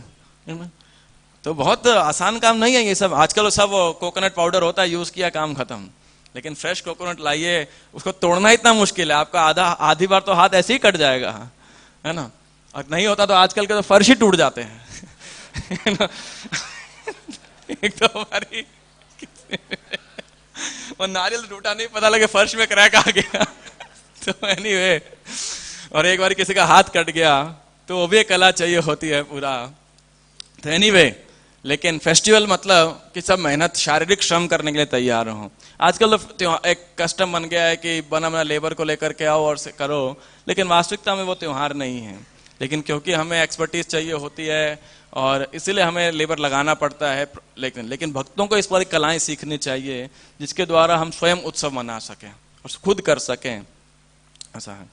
तो बहुत आसान काम नहीं है ये सब। आजकल सब कोकोनट पाउडर होता है, यूज किया, काम खत्म। लेकिन फ्रेश कोकोनट लाइए, उसको तोड़ना इतना मुश्किल है, आपका आधी बार तो हाथ ऐसे ही कट जाएगा, है ना। और नहीं होता तो आजकल के तो फर्श ही टूट जाते हैं। एक तो हमारी और नारियल टूटा नहीं, पता लगे फर्श में क्रैक आ गया। तो एनीवे, और एक बार किसी का हाथ कट गया तो वो भी एक कला चाहिए होती है पूरा। तो एनीवे, लेकिन फेस्टिवल मतलब कि सब मेहनत, शारीरिक श्रम करने के लिए तैयार हो। आजकल तो एक कस्टम बन गया है कि बना लेबर को लेकर के आओ और करो, लेकिन वास्तविकता में वो त्योहार नहीं है। लेकिन क्योंकि हमें एक्सपर्टीज चाहिए होती है और इसीलिए हमें लेबर लगाना पड़ता है। लेकिन भक्तों को इस पर कलाएं सीखनी चाहिए, जिसके द्वारा हम स्वयं उत्सव मना सकें और खुद कर सकें, ऐसा है।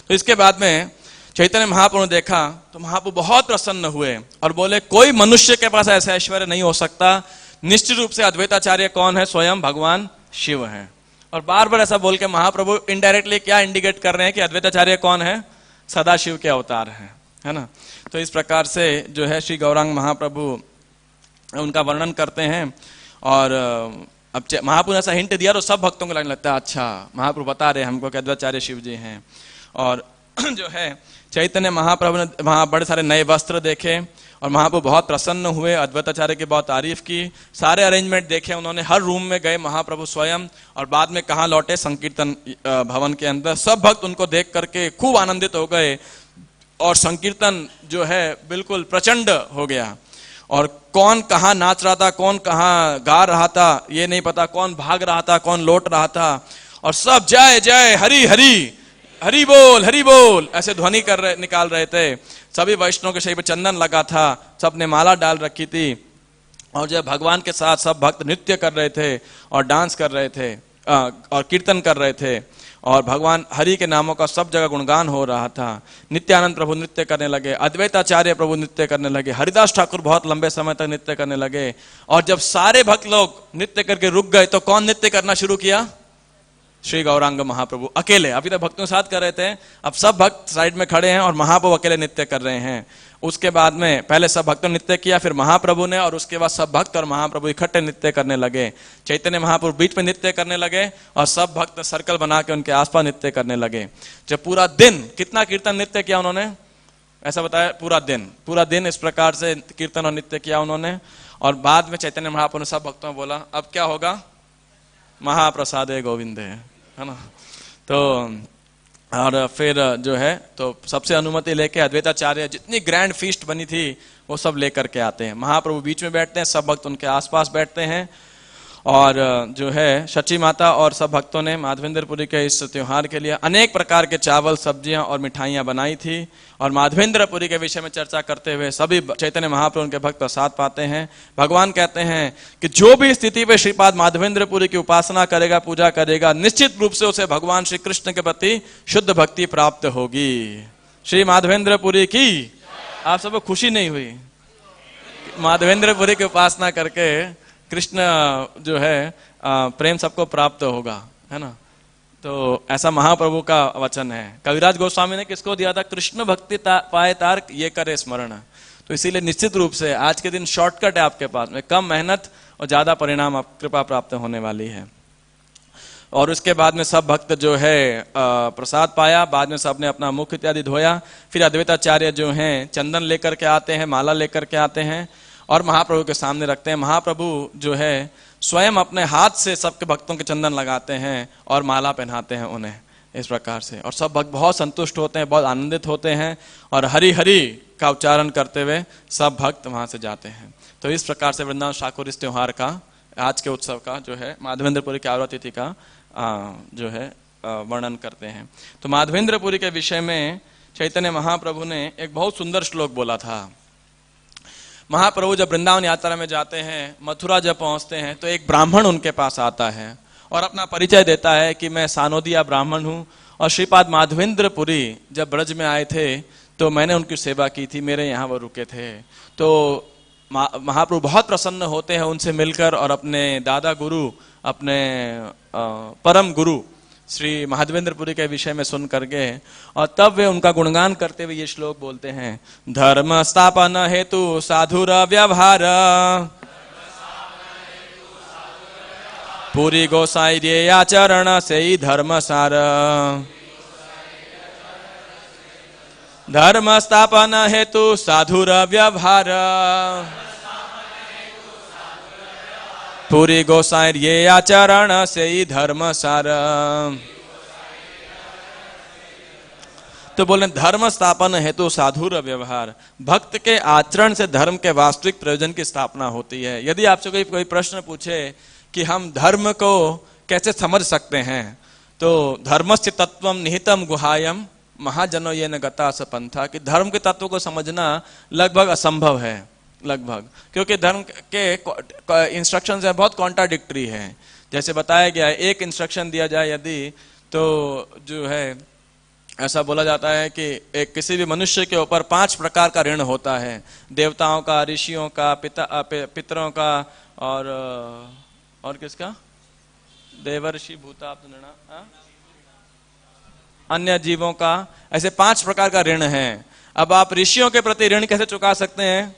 तो इसके बाद में चैतन्य महाप्रभु ने देखा तो महाप्रभु बहुत प्रसन्न हुए और बोले, कोई मनुष्य के पास ऐसा ऐश्वर्य नहीं हो सकता। निश्चित रूप से अद्वैताचार्य कौन है? स्वयं भगवान शिव है। और बार बार ऐसा बोल के महाप्रभु इनडायरेक्टली क्या इंडिकेट कर रहे हैं कि अद्वैताचार्य कौन है? सदाशिव के अवतार है ना। तो इस प्रकार से जो है श्री गौरांग महाप्रभु उनका वर्णन करते हैं। और अब महाप्रभु ने ऐसा हिंट दिया तो सब भक्तों को लगने लगता है, अच्छा महाप्रभु बता रहे हमको कि अद्वैताचार्य शिव जी हैं। और जो है चैतन्य महाप्रभु ने वहां बड़े सारे नए वस्त्र देखे और महाप्रभु बहुत प्रसन्न हुए, अद्वैताचार्य की बहुत तारीफ की। सारे अरेंजमेंट देखे उन्होंने, हर रूम में गए महाप्रभु स्वयं, और बाद में कहाँ लौटे? संकीर्तन भवन के अंदर। सब भक्त उनको देख करके खूब आनंदित हो गए और संकीर्तन जो है बिल्कुल प्रचंड हो गया। और कौन कहाँ नाच रहा था, कौन कहाँ गा रहा था ये नहीं पता, कौन भाग रहा था, कौन लौट रहा था, और सब जय जय हरि हरि, हरि बोल ऐसे ध्वनि निकाल रहे थे। सभी वैष्णव के शरीर पर चंदन लगा था, सबने माला डाल रखी थी, और जब भगवान के साथ सब भक्त नृत्य कर रहे थे और डांस कर रहे थे और कीर्तन कर रहे थे, और भगवान हरि के नामों का सब जगह गुणगान हो रहा था। नित्यानंद प्रभु नृत्य करने लगे, अद्वैताचार्य प्रभु नृत्य करने लगे, हरिदास ठाकुर बहुत लंबे समय तक नृत्य करने लगे। और जब सारे भक्त लोग नृत्य करके रुक गए तो कौन नृत्य करना शुरू किया? श्री गौरांग महाप्रभु अकेले। अभी तक भक्तों के साथ कर रहे थे, अब सब भक्त साइड में खड़े हैं और महाप्रभु अकेले नृत्य कर रहे हैं। उसके बाद में पहले सब भक्तों ने नृत्य किया, फिर महाप्रभु ने, और उसके बाद सब भक्त और महाप्रभु इकट्ठे नृत्य करने लगे। चैतन्य महाप्रभु बीच में नृत्य करने लगे और सब भक्त सर्कल बना के उनके आसपास नृत्य करने लगे। जब पूरा दिन, कितना कीर्तन नृत्य किया उन्होंने? ऐसा बताया, पूरा दिन इस प्रकार से कीर्तन और नृत्य किया उन्होंने। और बाद में चैतन्य महाप्रभु ने सब भक्तों को बोला, अब क्या होगा? महाप्रसादे गोविंदे, है ना। तो और फिर जो है तो सबसे अनुमति लेके अद्वैताचार्य जितनी ग्रैंड फीस्ट बनी थी वो सब लेकर के आते हैं। महाप्रभु बीच में बैठते हैं, सब भक्त उनके आसपास बैठते हैं। और जो है शची माता और सब भक्तों ने माधवेंद्रपुरी के इस त्योहार के लिए अनेक प्रकार के चावल, सब्जियां और मिठाइयां बनाई थी। और माधवेंद्रपुरी के विषय में चर्चा करते हुए सभी चैतन्य महाप्रभु उनके भक्त प्रसाद पाते हैं। भगवान कहते हैं कि जो भी स्थिति पे श्रीपाद माधवेंद्रपुरी की उपासना करेगा, पूजा करेगा, निश्चित रूप से उसे भगवान श्री कृष्ण के प्रति शुद्ध भक्ति प्राप्त होगी। श्री माधवेंद्रपुरी की। आप सबको खुशी नहीं हुई? माधवेंद्रपुरी की उपासना करके कृष्ण जो है प्रेम सबको प्राप्त होगा, है ना। तो ऐसा महाप्रभु का वचन है। कविराज गोस्वामी ने किसको दिया था? कृष्ण भक्ति पाए तार्क ये करे स्मरण। तो इसीलिए निश्चित रूप से आज के दिन शॉर्टकट है आपके पास में, कम मेहनत और ज्यादा परिणाम आप कृपा प्राप्त होने वाली है। और उसके बाद में सब भक्त जो है प्रसाद पाया, बाद में सबने अपना मुख इत्यादि धोया। फिर अद्वैताचार्य जो हैं चंदन लेकर के आते हैं, माला लेकर के आते हैं और महाप्रभु के सामने रखते हैं। महाप्रभु जो है स्वयं अपने हाथ से सबके भक्तों के चंदन लगाते हैं और माला पहनाते हैं उन्हें इस प्रकार से। और सब भक्त बहुत संतुष्ट होते हैं, बहुत आनंदित होते हैं और हरि हरि का उच्चारण करते हुए सब भक्त वहां से जाते हैं। तो इस प्रकार से वृंदावन ठाकुर इस त्योहार का, आज के उत्सव का जो है माधवेंद्रपुरी की आवर्त तिथि का जो है वर्णन करते हैं। तो माधवेंद्रपुरी के विषय में चैतन्य महाप्रभु ने एक बहुत सुंदर श्लोक बोला था। महाप्रभु जब वृंदावन यात्रा में जाते हैं, मथुरा जब पहुंचते हैं, तो एक ब्राह्मण उनके पास आता है और अपना परिचय देता है कि मैं सानोदिया ब्राह्मण हूं और श्रीपाद माधवेंद्रपुरी जब ब्रज में आए थे तो मैंने उनकी सेवा की थी, मेरे यहाँ वो रुके थे। तो महाप्रभु बहुत प्रसन्न होते हैं उनसे मिलकर और अपने दादा गुरु, अपने परम गुरु श्री माधवेंद्रपुरी के विषय में सुन करके, और तब वे उनका गुणगान करते हुए ये श्लोक बोलते हैं, धर्म स्थापन हेतु साधुर व्यवहार, पूरी गोसाई रे आचरण से ही धर्म सार। धर्म स्थापन हेतु साधुर व्यवहार, पूरी गोसाई ये आचरण से ही धर्म सार। तो बोले धर्म स्थापन हेतु साधुर व्यवहार, भक्त के आचरण से धर्म के वास्तविक प्रयोजन की स्थापना होती है। यदि आपसे कोई प्रश्न पूछे कि हम धर्म को कैसे समझ सकते हैं, तो धर्मस्य तत्वम निहितम गुहायम महाजनो ये न गता सपंथा, कि धर्म के तत्व को समझना लगभग असंभव है, लगभग, क्योंकि धर्म के इंस्ट्रक्शंस है बहुत कॉन्ट्राडिक्टरी है। जैसे बताया गया है, एक इंस्ट्रक्शन दिया जाए यदि, तो जो है ऐसा बोला जाता है कि एक किसी भी मनुष्य के ऊपर 5 प्रकार का ऋण होता है, देवताओं का, ऋषियों का, पितरों का और किसका, देवर्षि भूताप्त नृणा, अन्य जीवों का। ऐसे 5 प्रकार का ऋण है। अब आप ऋषियों के प्रति ऋण कैसे चुका सकते हैं?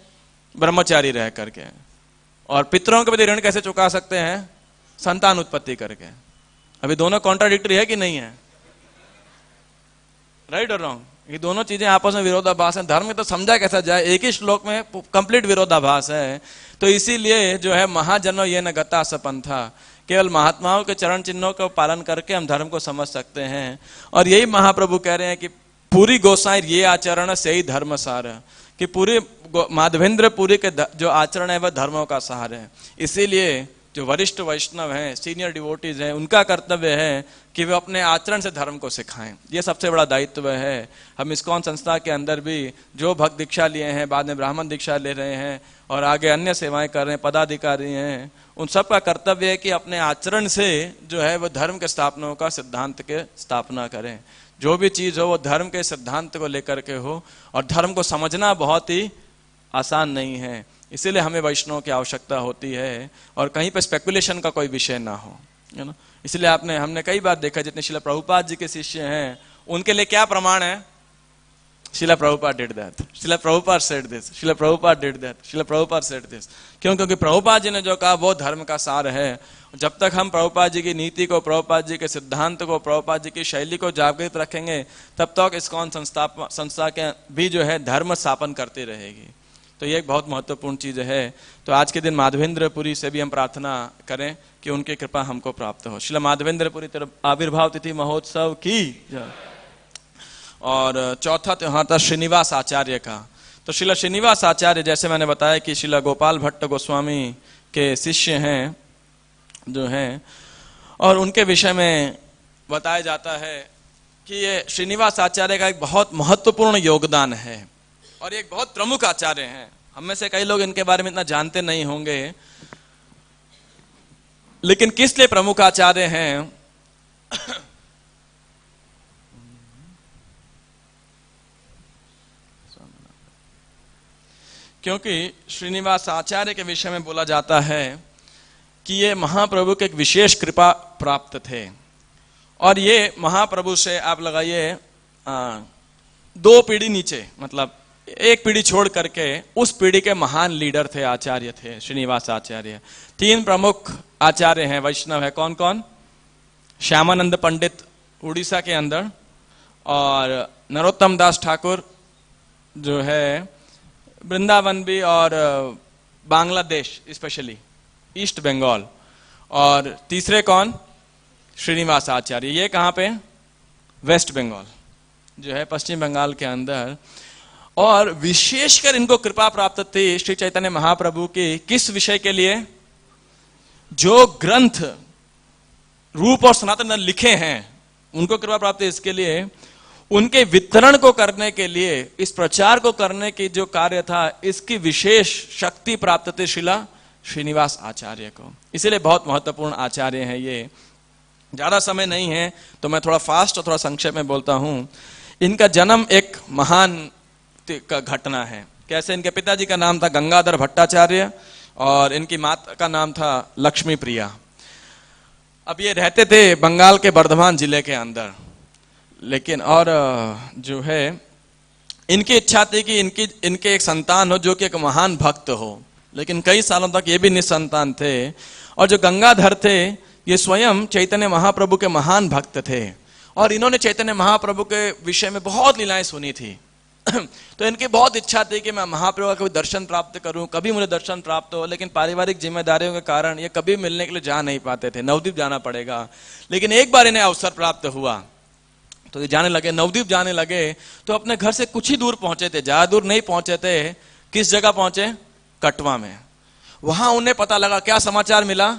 ब्रह्मचारी रह करके। और पितरों के प्रति ऋण कैसे चुका सकते हैं? संतान उत्पत्ति करके। अभी दोनों कॉन्ट्राडिक्टरी है कि नहीं है? राइट और रॉन्ग? ये दोनों चीजें आपस में विरोधाभास है। धर्म में तो समझा कैसा जाए, एक ही श्लोक में कंप्लीट विरोधाभास है। तो इसीलिए जो है महाजनो ये न गता सपंथा, केवल महात्माओं के चरण चिन्हों का पालन करके हम धर्म को समझ सकते हैं। और यही महाप्रभु कह रहे हैं कि पूरी गोसाई ये आचरण से ही धर्म सार, कि पूरी माधवेंद्रपुरी के जो आचरण है वह धर्मों का सार है। इसीलिए जो वरिष्ठ वैष्णव हैं, सीनियर डिवोटीज हैं, उनका कर्तव्य है कि वे अपने आचरण से धर्म को सिखाएं। ये सबसे बड़ा दायित्व है। हम इस्कॉन संस्था के अंदर भी जो भक्त दीक्षा लिए हैं, बाद में ब्राह्मण दीक्षा ले रहे हैं और आगे अन्य सेवाएं कर रहे हैं, पदाधिकारी हैं, उन सब का कर्तव्य है कि अपने आचरण से जो है वह धर्म के स्थापना का, सिद्धांत के स्थापना करें। जो भी चीज हो वो धर्म के सिद्धांत को लेकर के हो। और धर्म को समझना बहुत ही आसान नहीं है, इसीलिए हमें वैष्णव की आवश्यकता होती है और कहीं पर स्पेकुलेशन का कोई विषय ना हो, है ना। इसलिए हमने कई बार देखा, जितने श्रील प्रभुपाद जी के शिष्य हैं उनके लिए क्या प्रमाण है? Srila Prabhupada did that, Srila Prabhupada said this, Srila Prabhupada did that, Srila Prabhupada said this. क्यों? क्योंकि प्रभुपाद जी ने जो कहा वो धर्म का सार है। जब तक हम प्रभुपाद जी की नीति को, प्रभुपाद जी के सिद्धांत को, प्रभुपाद जी की शैली को जागृत रखेंगे, तब तक इस्कॉन संस्था के भी जो है धर्म स्थापन करती रहेगी। तो ये एक बहुत महत्वपूर्ण चीज है। तो आज के दिन माधवेंद्रपुरी से भी हम प्रार्थना करें कि उनकी कृपा हमको प्राप्त हो। श्रील माधवेंद्रपुरी आविर्भाव तिथि महोत्सव की। और चौथा त्योहार था श्रीनिवास आचार्य का। तो श्रील श्रीनिवास आचार्य, जैसे मैंने बताया कि श्रील गोपाल भट्ट गोस्वामी के शिष्य हैं जो हैं, और उनके विषय में बताया जाता है कि ये श्रीनिवास आचार्य का एक बहुत महत्वपूर्ण योगदान है और एक बहुत प्रमुख आचार्य हैं। हम में से कई लोग इनके बारे में इतना जानते नहीं होंगे, लेकिन किस लिए प्रमुख आचार्य हैं? क्योंकि श्रीनिवास आचार्य के विषय में बोला जाता है कि ये महाप्रभु के एक विशेष कृपा प्राप्त थे। और ये महाप्रभु से आप लगाइए 2 पीढ़ी नीचे, मतलब एक पीढ़ी छोड़ करके उस पीढ़ी के महान लीडर थे, आचार्य थे श्रीनिवास आचार्य। 3 प्रमुख आचार्य हैं, वैष्णव है। कौन कौन? श्यामानंद पंडित उड़ीसा के अंदर, और नरोत्तम दास ठाकुर जो है वृंदावन भी, और बांग्लादेश स्पेशली ईस्ट बंगाल, और तीसरे कौन, श्रीनिवास आचार्य, ये कहाँ पे, वेस्ट बंगाल जो है पश्चिम बंगाल के अंदर। और विशेषकर इनको कृपा प्राप्त थी श्री चैतन्य महाप्रभु की किस विषय के लिए, जो ग्रंथ रूप और सनातन लिखे हैं उनको कृपा प्राप्त है इसके लिए, उनके वितरण को करने के लिए, इस प्रचार को करने की जो कार्य था, इसकी विशेष शक्ति प्राप्त थी श्रीला श्रीनिवास आचार्य को। इसीलिए बहुत महत्वपूर्ण आचार्य हैं ये। ज्यादा समय नहीं है तो मैं थोड़ा फास्ट और थोड़ा संक्षेप में बोलता हूं। इनका जन्म एक महान घटना है। कैसे, इनके पिताजी का नाम था गंगाधर भट्टाचार्य और इनकी माता का नाम था लक्ष्मी प्रिया। अब ये रहते थे बंगाल के बर्धमान जिले के अंदर, लेकिन और जो है इनकी इच्छा थी कि इनके एक संतान हो जो कि एक महान भक्त हो, लेकिन कई सालों तक ये भी निसंतान थे। और जो गंगाधर थे ये स्वयं चैतन्य महाप्रभु के महान भक्त थे, और इन्होंने चैतन्य महाप्रभु के विषय में बहुत लीलाएं सुनी थी। तो इनकी बहुत इच्छा थी कि मैं महाप्रभु का कभी दर्शन प्राप्त करूं, कभी मुझे दर्शन प्राप्त हो, लेकिन पारिवारिक जिम्मेदारियों के कारण ये कभी मिलने के लिए जा नहीं पाते थे। नवद्वीप जाना पड़ेगा। लेकिन एक बार इन्हें अवसर प्राप्त हुआ तो ये जाने लगे, नवद्वीप जाने लगे। तो अपने घर से कुछ ही दूर पहुंचे थे, ज्यादा दूर नहीं पहुंचे थे। किस जगह पहुंचे, कटवा में। वहां उन्हें पता लगा, क्या समाचार मिला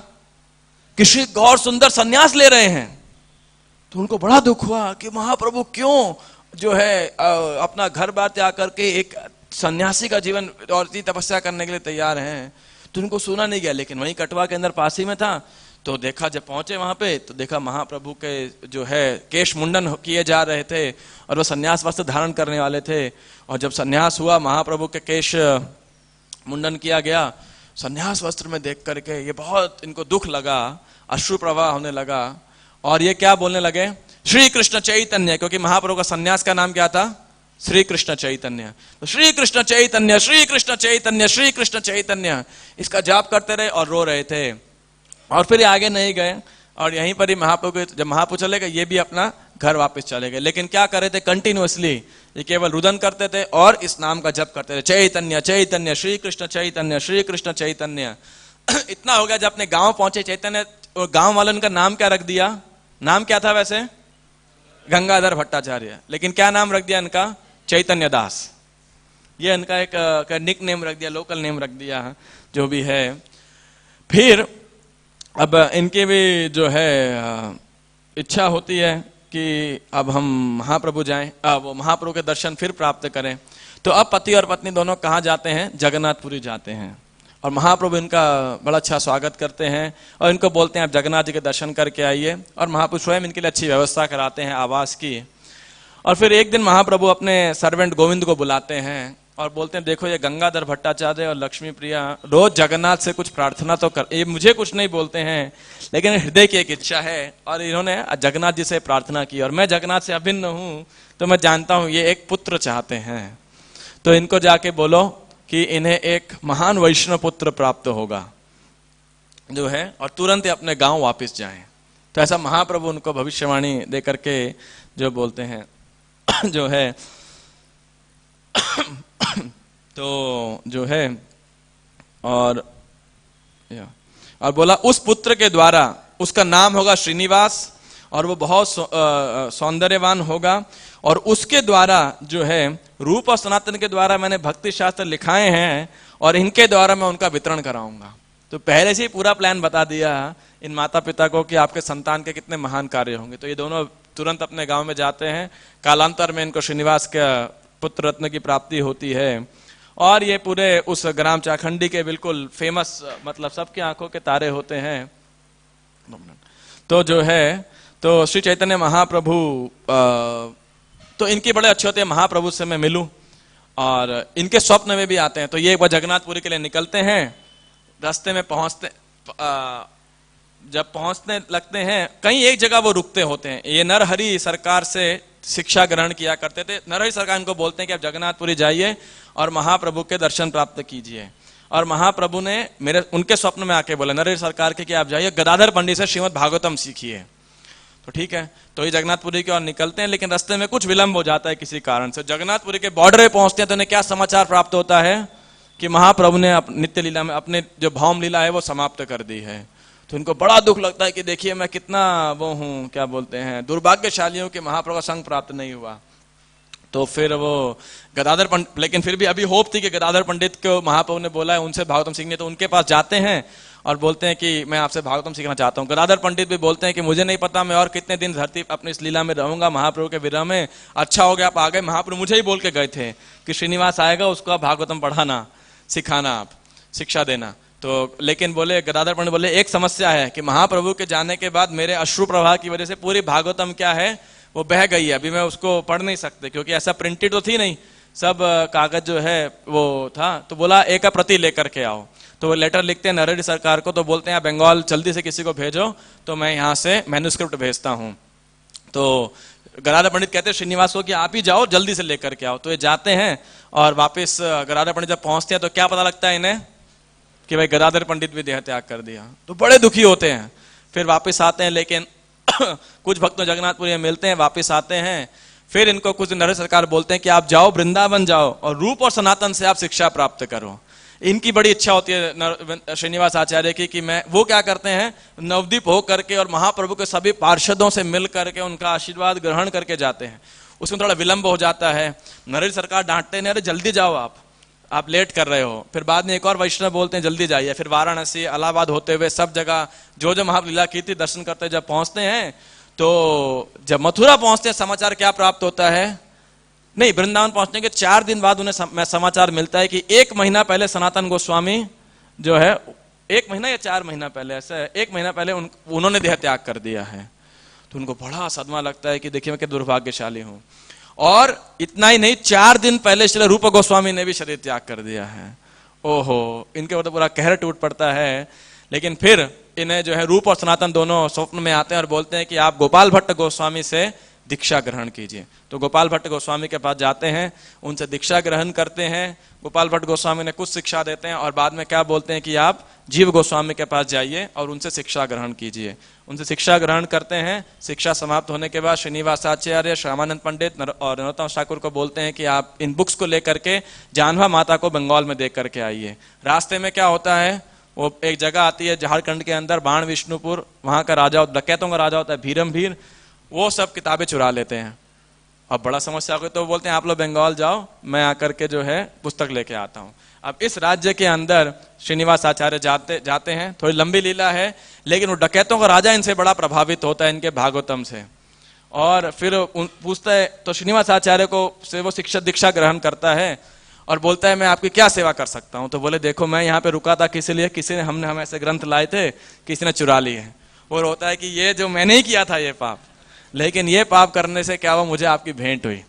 कि श्री गौर सुंदर संन्यास ले रहे हैं। तो उनको बड़ा दुख हुआ कि महाप्रभु क्यों जो है अपना घर बार त्याग करके एक सन्यासी का जीवन और तपस्या करने के लिए तैयार हैं। तो उनको सुना नहीं गया, लेकिन वहीं कटवा के अंदर पास ही में था। तो देखा, जब पहुंचे वहां पे तो देखा महाप्रभु के जो है केश मुंडन किए जा रहे थे और वो सन्यास वस्त्र धारण करने वाले थे। और जब सन्यास हुआ, महाप्रभु के केश मुंडन किया गया, सन्यास वस्त्र में देख करके ये बहुत इनको दुख लगा, अश्रु प्रवाह होने लगा। और ये क्या बोलने लगे, श्री कृष्ण चैतन्य, क्योंकि महाप्रभु का सन्यास का नाम क्या था, श्री कृष्ण चैतन्य। तो श्री कृष्ण चैतन्य, श्री कृष्ण चैतन्य, श्री कृष्ण चैतन्य, इसका जाप करते रहे और रो रहे थे। और फिर आगे नहीं गए, और यहीं पर ही महाप्रभु जब महाप्रभु चले गए, ये भी अपना घर वापस चले गए। लेकिन क्या करे थे, कंटिन्यूअसली ये केवल रुदन करते थे और इस नाम का जप करते थे, चैतन्य चैतन्य, श्री कृष्ण चैतन्य, श्री कृष्ण चैतन्य। इतना हो गया, जब अपने गांव पहुंचे चैतन्य, और गांव वालों ने नाम क्या रख दिया, नाम क्या था वैसे, गंगाधर भट्टाचार्य, लेकिन क्या नाम रख दिया इनका, चैतन्य दास। ये इनका एक निक नेम रख दिया, लोकल नेम रख दिया, जो भी है। फिर अब इनकी भी जो है इच्छा होती है कि अब हम महाप्रभु जाएं, वो महाप्रभु के दर्शन फिर प्राप्त करें। तो अब पति और पत्नी दोनों कहाँ जाते हैं, जगन्नाथपुरी जाते हैं। और महाप्रभु इनका बड़ा अच्छा स्वागत करते हैं और इनको बोलते हैं आप जगन्नाथ जी के दर्शन करके आइए। और महाप्रभु स्वयं इनके लिए अच्छी व्यवस्था कराते हैं आवास की। और फिर एक दिन महाप्रभु अपने सर्वेंट गोविंद को बुलाते हैं और बोलते हैं, देखो ये गंगाधर भट्टाचार्य और लक्ष्मी प्रिया रोज जगन्नाथ से कुछ प्रार्थना तो कर, ये मुझे कुछ नहीं बोलते हैं, लेकिन हृदय की एक इच्छा है। और इन्होंने जगन्नाथ जी से प्रार्थना की, और मैं जगन्नाथ से अभिन्न हूं, तो मैं जानता हूं ये एक पुत्र चाहते हैं। तो इनको जाके बोलो कि इन्हें एक महान वैष्णव पुत्र प्राप्त होगा जो है, और तुरंत ही अपने गांव वापस जाएं। तो ऐसा महाप्रभु उनको भविष्यवाणी दे करके जो बोलते हैं जो है तो जो है और बोला उस पुत्र के द्वारा, उसका नाम होगा श्रीनिवास, और वो बहुत सौंदर्यवान होगा, और उसके द्वारा जो है रूप और सनातन के द्वारा मैंने भक्ति शास्त्र लिखाए हैं, और इनके द्वारा मैं उनका वितरण कराऊंगा। तो पहले से ही पूरा प्लान बता दिया इन माता पिता को कि आपके संतान के कितने महान कार्य होंगे। तो ये दोनों तुरंत अपने गांव में जाते हैं। कालांतर में इनको श्रीनिवास का पुत्र रत्न की प्राप्ति होती है, और ये पूरे उस ग्राम चाखंडी के बिल्कुल फेमस, मतलब सबकी आंखों के तारे होते हैं। तो जो है, तो श्री चैतन्य महाप्रभु तो इनकी बड़े अच्छे होते हैं, महाप्रभु से मैं मिलूं, और इनके स्वप्न में भी आते हैं। तो ये एक बार जगन्नाथपुरी के लिए निकलते हैं। रास्ते में जब पहुंचने लगते हैं, कहीं एक जगह वो रुकते होते हैं। ये नरहरि सरकार से शिक्षा ग्रहण किया करते थे। नरहरि सरकार इनको बोलते हैं कि आप जगन्नाथपुरी जाइए और महाप्रभु के दर्शन प्राप्त कीजिए। और महाप्रभु ने उनके स्वप्न में आके बोला नरहरि सरकार के कि आप जाइए गदाधर पंडित से श्रीमद् भागवतम सीखिए। तो ठीक है, तो ये जगन्नाथपुरी की ओर निकलते हैं, लेकिन रास्ते में कुछ विलंब हो जाता है किसी कारण से। जगन्नाथपुरी के बॉर्डर पे पहुंचते हैं तो उन्हें क्या समाचार प्राप्त होता है कि महाप्रभु ने नित्य लीला में अपने जो भौम लीला है वो समाप्त कर दी है। तो इनको बड़ा दुख लगता है कि देखिए मैं कितना वो हूँ, क्या बोलते हैं, दुर्भाग्यशाली हूँ कि महाप्रभु का संग प्राप्त नहीं हुआ। तो फिर वो गदाधर पंडित, लेकिन फिर भी अभी होप थी कि गदाधर पंडित को महाप्रभु ने बोला है उनसे भागवतम सीखने, तो उनके पास जाते हैं और बोलते हैं कि मैं आपसे भागवतम सीखना चाहता हूँ। गदाधर पंडित भी बोलते हैं कि मुझे नहीं पता मैं और कितने दिन धरती अपनी इस लीला में रहूंगा, महाप्रभु के विरह में। अच्छा हो गया आप आ गए, महाप्रभु मुझे ही बोल के गए थे कि श्रीनिवास आएगा, उसको आप भागवतम पढ़ाना, सिखाना, आप शिक्षा देना। तो लेकिन बोले गदाधर पंडित बोले एक समस्या है कि महाप्रभु के जाने के बाद मेरे अश्रु प्रवाह की वजह से पूरी भागवतम क्या है वो बह गई है, अभी मैं उसको पढ़ नहीं सकते, क्योंकि ऐसा प्रिंटेड तो थी नहीं, सब कागज जो है वो था। तो बोला एक प्रति लेकर के आओ। तो वो लेटर लिखते हैं नरेडी सरकार को, तो बोलते हैं बंगाल जल्दी से किसी को भेजो, तो मैं यहाँ से मैन्युस्क्रिप्ट भेजता हूँ। तो गदाधर पंडित कहते हैं श्रीनिवास को कि आप ही जाओ, जल्दी से लेकर के आओ। तो ये जाते हैं और वापस गदाधर पंडित जब पहुंचते हैं तो क्या पता लगता है इन्हें कि भाई गदाधर पंडित भी देह त्याग कर दिया। तो बड़े दुखी होते हैं, फिर वापस आते हैं, लेकिन कुछ भक्त जगन्नाथपुरी में मिलते हैं, वापस आते हैं। फिर इनको कुछ दिन नरेडी सरकार बोलते हैं कि आप जाओ वृंदावन जाओ और रूप और सनातन से आप शिक्षा प्राप्त करो। इनकी बड़ी इच्छा होती है श्रीनिवास आचार्य की कि मैं, वो क्या करते हैं नवदीप हो करके और महाप्रभु के सभी पार्षदों से मिल करके उनका आशीर्वाद ग्रहण करके जाते हैं। उसमें थोड़ा विलंब हो जाता है, नरेडी सरकार डांटते हैं अरे जल्दी जाओ आप लेट कर रहे हो। फिर बाद में एक और वैष्णव बोलते हैं जल्दी जाइए। फिर वाराणसी इलाहाबाद होते हुए सब जगह जो जो महालीला की थी दर्शन करते जब पहुंचते हैं, तो जब मथुरा पहुंचते हैं समाचार क्या प्राप्त होता है, नहीं वृंदावन पहुंचने के 4 दिन बाद उन्हें समाचार मिलता है कि 1 महीना पहले सनातन गोस्वामी जो है, 1 महीना या 4 महीना पहले, ऐसा है 1 महीना पहले उन्होंने देह त्याग कर दिया है। तो उनको बड़ा सदमा लगता है कि देखिए मैं क्या दुर्भाग्यशाली हूं। और इतना ही नहीं, 4 दिन पहले श्री रूप गोस्वामी ने भी शरीर त्याग कर दिया है। ओहो, इनके ऊपर पूरा कहर टूट पड़ता है। लेकिन फिर इन्हें जो है रूप और सनातन दोनों स्वप्न में आते हैं और बोलते हैं कि आप गोपाल भट्ट गोस्वामी से दीक्षा ग्रहण कीजिए। तो गोपाल भट्ट गोस्वामी के पास जाते हैं, उनसे दीक्षा ग्रहण करते हैं। गोपाल भट्ट गोस्वामी ने कुछ शिक्षा देते हैं और बाद में क्या बोलते हैं कि आप जीव गोस्वामी के पास जाइए और उनसे शिक्षा ग्रहण कीजिए। उनसे शिक्षा ग्रहण करते हैं। शिक्षा समाप्त होने के बाद श्रीनिवास आचार्य, श्यामानंद पंडित और नरोत्तम ठाकुर को बोलते हैं कि आप इन बुक्स को लेकर के जानवा माता को बंगाल में देख करके आइए। रास्ते में क्या होता है, वो एक जगह आती है झारखंड के अंदर बाण विष्णुपुर, वहां का राजा डकैतों का राजा होता है भीरम भीर, वो सब किताबें चुरा लेते हैं। अब बड़ा समस्या हो गई, तो बोलते हैं आप लोग बंगाल जाओ, मैं आकर के जो है पुस्तक लेके आता हूँ। अब इस राज्य के अंदर श्रीनिवास आचार्य जाते हैं, थोड़ी लंबी लीला है, लेकिन वो डकैतों का राजा इनसे बड़ा प्रभावित होता है, इनके भागवतम से। और फिर पूछता है, तो श्रीनिवास आचार्य को से वो शिक्षा दीक्षा ग्रहण करता है और बोलता है मैं आपकी क्या सेवा कर सकता हूँ। तो बोले देखो मैं यहाँ पे रुका था किसी लिए, किसी ने हम ऐसे ग्रंथ लाए थे, किसी ने चुरा लिए हैं। और होता है कि ये जो मैंने ही किया था ये पाप, लेकिन ये पाप करने से क्या हुआ, मुझे आपकी भेंट हुई,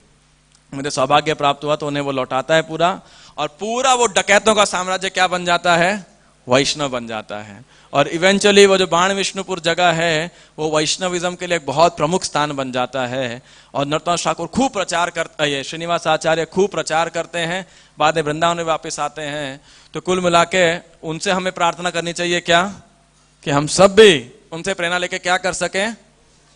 मुझे सौभाग्य प्राप्त हुआ। तो उन्हें वो लौटाता है पूरा, और पूरा वो डकैतों का साम्राज्य क्या बन जाता है, वैष्णव बन जाता है। और इवेंचुअली वो जो बाण विष्णुपुर जगह है वो वैष्णविज्म के लिए एक बहुत प्रमुख स्थान बन जाता है। और नरोत्तम ठाकुर खूब प्रचार करते हैं, श्रीनिवास आचार्य खूब प्रचार करते हैं, बाद में वृंदावन में वापस आते हैं। तो कुल मिला के उनसे हमें प्रार्थना करनी चाहिए क्या, कि हम सब भी उनसे प्रेरणा लेके क्या कर सकें,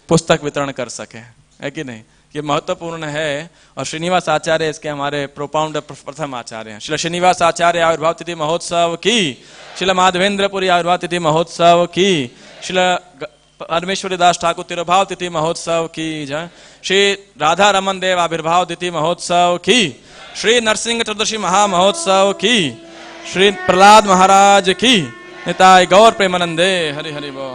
पुस्तक वितरण कर सके, है कि नहीं। ये महत्वपूर्ण है। और श्रीनिवास आचार्य इसके हमारे प्रोपाउंड प्रथम आचार्य हैं। श्री श्रीनिवास आचार्य आविर्भाव तिथि महोत्सव की, श्री माधवेंद्रपुरी आविर्भाव तिथि महोत्सव की, श्री परमेश्वरी दास ठाकुर तिरुभाव तिथि महोत्सव की जय, श्री राधा रमन देव आविर्भाव तिथि महोत्सव की, श्री नरसिंह चतुर्दशी महामहोत्सव की, श्री प्रहलाद महाराज की। निताय गौर प्रेमानंदे। हरि हरि बोल।